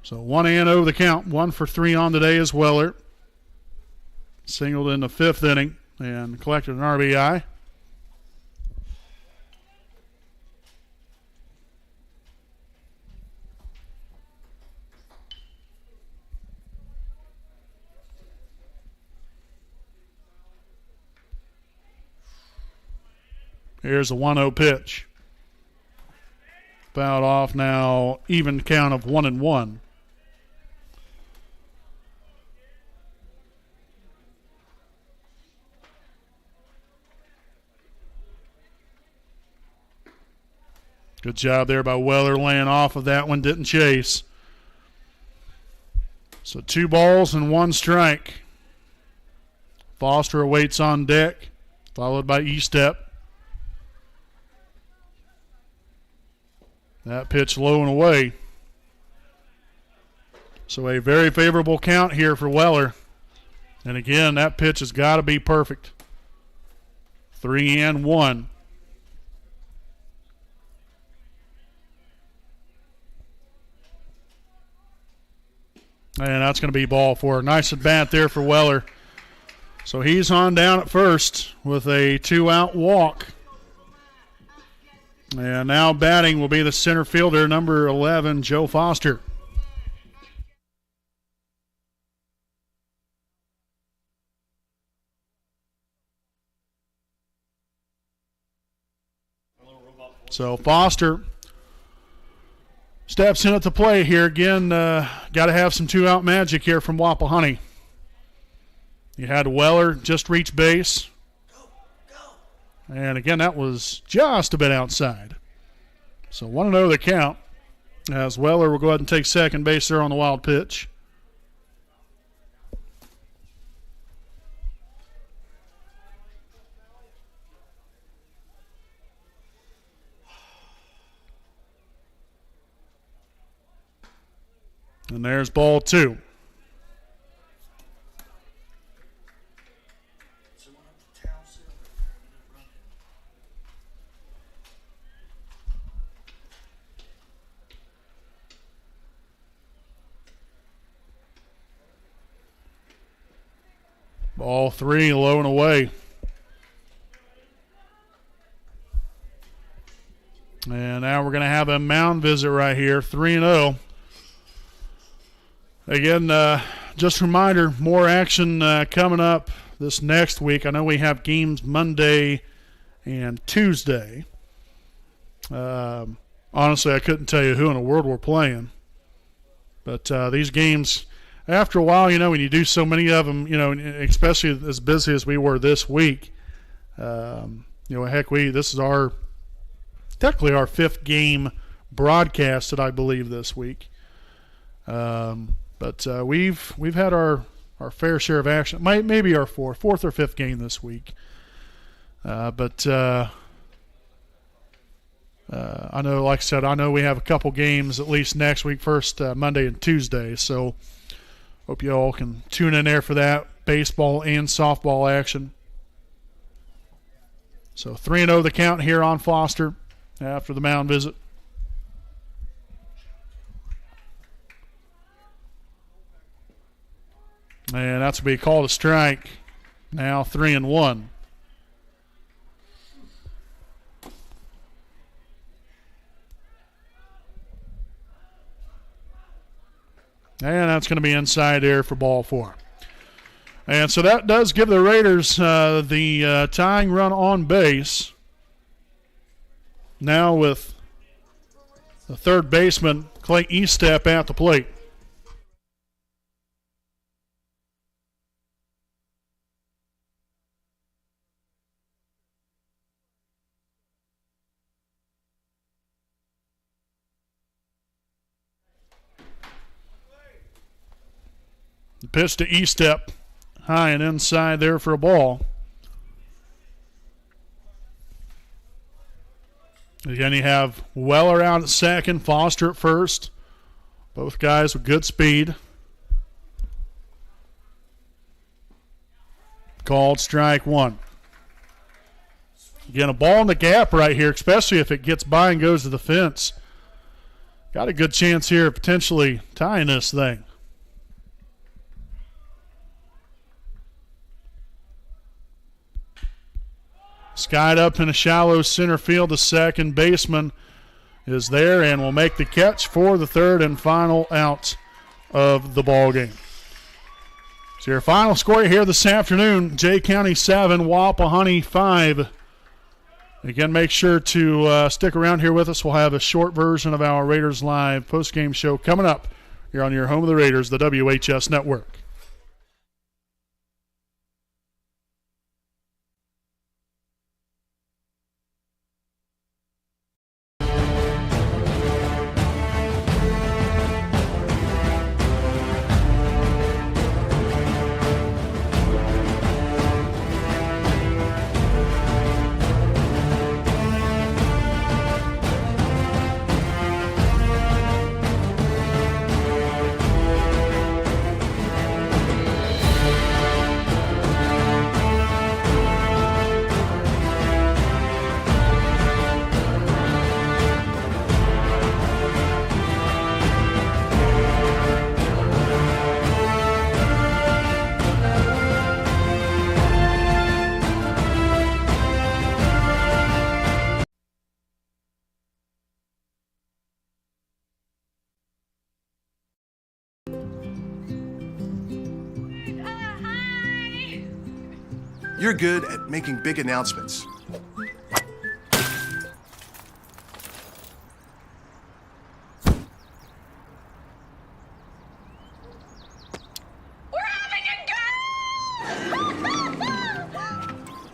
So 1-0 the count. 1 for 3 on today is Weller. Singled in the 5th inning and collected an RBI. Here's a 1-0 pitch. Fouled off now, even count of 1-1. Good job there by Weller laying off of that one, didn't chase. So 2 balls and 1 strike. Foster awaits on deck, followed by Estep. That pitch low and away. So a very favorable count here for Weller. And again, that pitch has got to be perfect. 3-1. And that's going to be ball 4. Nice at bat there for Weller. So he's on down at first with a 2-out walk. And now batting will be the center fielder, number 11, Joe Foster. So Foster steps in at the plate here. Again, got to have some 2-out magic here from Wapahani. You had Weller just reach base. And again, that was just a bit outside. So 1-0 the count, as Weller will go ahead and take second base there on the wild pitch. And there's ball 2. Ball 3, low and away. And now we're going to have a mound visit right here, 3-0. Again, just a reminder, more action coming up this next week. I know we have games Monday and Tuesday. Honestly, I couldn't tell you who in the world we're playing. But these games, after a while, when you do so many of them, especially as busy as we were this week, this is technically our 5th game broadcasted, I believe, this week. But we've had our fair share of action. Maybe our 4th or 5th game this week. But I know, like I said, we have a couple games at least next week, first Monday and Tuesday. So hope you all can tune in there for that baseball and softball action. So 3-0 the count here on Foster after the mound visit. And that's going to be called a strike. Now 3-1. And that's going to be inside there for ball 4. And so that does give the Raiders the tying run on base. Now with the third baseman, Clay Eastep, at the plate. The pitch to Eastep, high and inside there for a ball. Again, you have Weller out at second, Foster at first. Both guys with good speed. Called strike 1. Again, a ball in the gap right here, especially if it gets by and goes to the fence. Got a good chance here of potentially tying this thing. Skied up in a shallow center field. The second baseman is there and will make the catch for the third and final out of the ball game. So your final score here this afternoon, Jay County 7, Wapahani 5. Again, make sure to stick around here with us. We'll have a short version of our Raiders Live postgame show coming up here on your home of the Raiders, the WHS Network. You're good at making big announcements.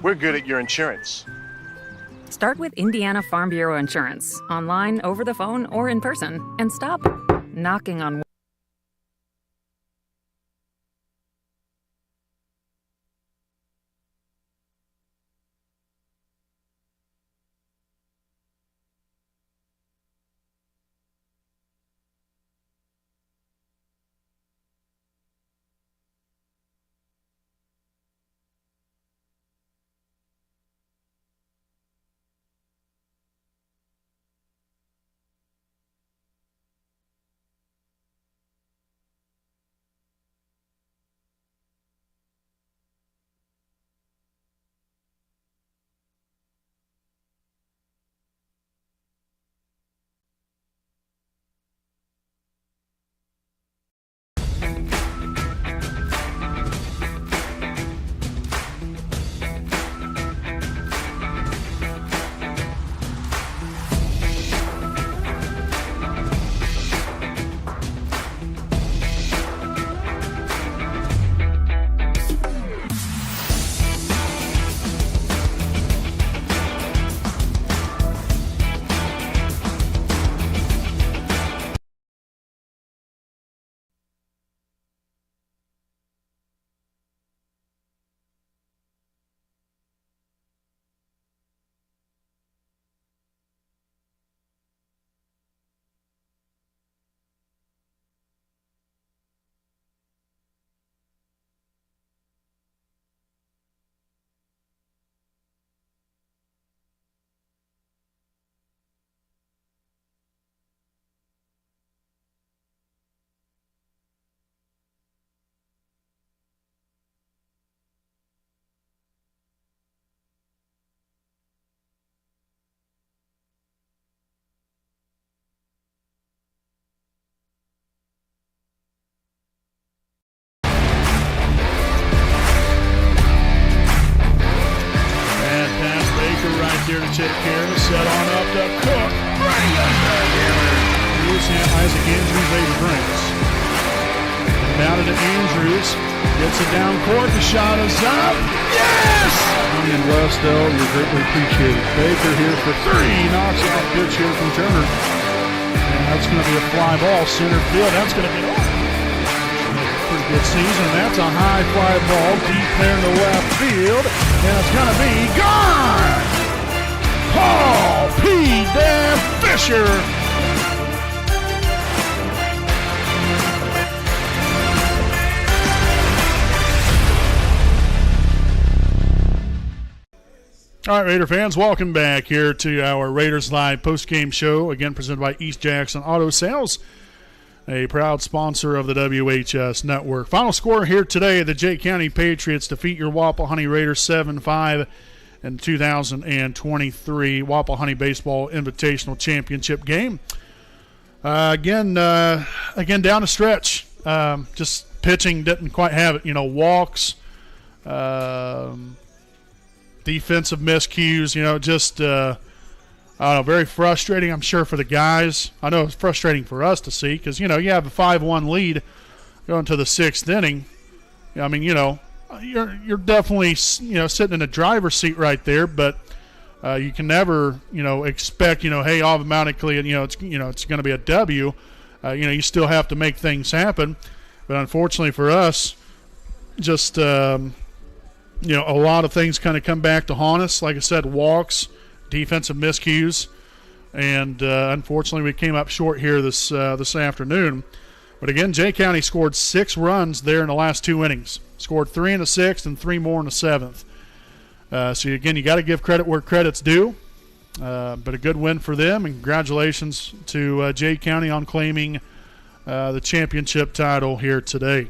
We're good at your insurance. Start with Indiana Farm Bureau Insurance, online, over the phone, or in person, and stop knocking on wood. right there to take care of it. Set on up to Cook. Isaac Andrews, Avery Brings. Down to Andrews. Gets it down court. The shot is up. Yes! And Westdale, you're greatly appreciated. Baker here for three. Knocks out pitch here from Turner. And that's going to be a fly ball. Center field. That's going to get off. Pretty good season. That's a high fly ball deep there in the left field. And it's going to be gone! Paul P. Dan Fisher. All right, Raider fans, welcome back here to our Raiders Live postgame show, again presented by East Jackson Auto Sales, a proud sponsor of the WHS Network. Final score here today, the Jay County Patriots defeat your Wapahani Raiders 7-5 in 2023 Wapahani Baseball Invitational Championship game. Again, down the stretch. Just pitching didn't quite have it. Walks, defensive miscues, just, I don't know, very frustrating, I'm sure, for the guys. I know it's frustrating for us to see because, you have a 5-1 lead going to the sixth inning. I mean, you're definitely, sitting in the driver's seat right there, but you can never, expect, hey, automatically, it's going to be a W. You still have to make things happen. But unfortunately for us, just, a lot of things kind of come back to haunt us. Like I said, walks, defensive miscues, and unfortunately we came up short here this afternoon. But again, Jay County scored 6 runs there in the last 2 innings. Scored 3 in the 6th and 3 more in the 7th. So again, you got to give credit where credit's due. But a good win for them, and congratulations to Jay County on claiming the championship title here today.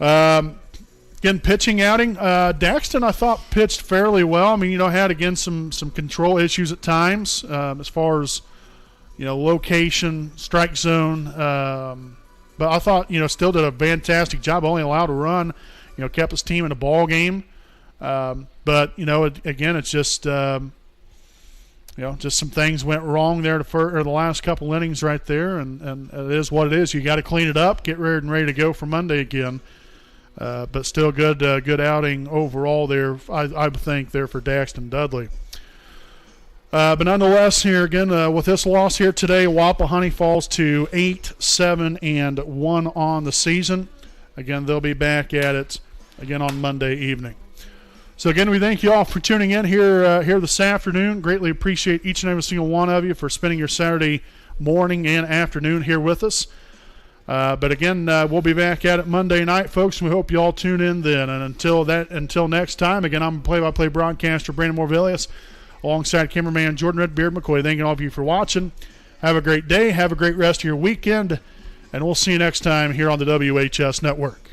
Again, pitching outing. Daxton, I thought, pitched fairly well. I mean, had, again, some control issues at times as far as, location, strike zone. But I thought, still did a fantastic job. Only allowed a run, kept his team in a ball game. But, again, it's just, just some things went wrong there the last couple innings right there. And it is what it is. You got to clean it up, get ready to go for Monday again. But still good outing overall there, I think, there for Daxton Dudley. But nonetheless, here again, with this loss here today, Wapahani falls to 8-7-1 on the season. Again, they'll be back at it again on Monday evening. So again, we thank you all for tuning in here this afternoon. Greatly appreciate each and every single one of you for spending your Saturday morning and afternoon here with us. But again, we'll be back at it Monday night, folks, and we hope you all tune in then. And until next time, again, I'm play-by-play broadcaster Brandon Morvillius, alongside cameraman Jordan Redbeard McCoy. Thanking all of you for watching. Have a great day. Have a great rest of your weekend. And we'll see you next time here on the WHS Network.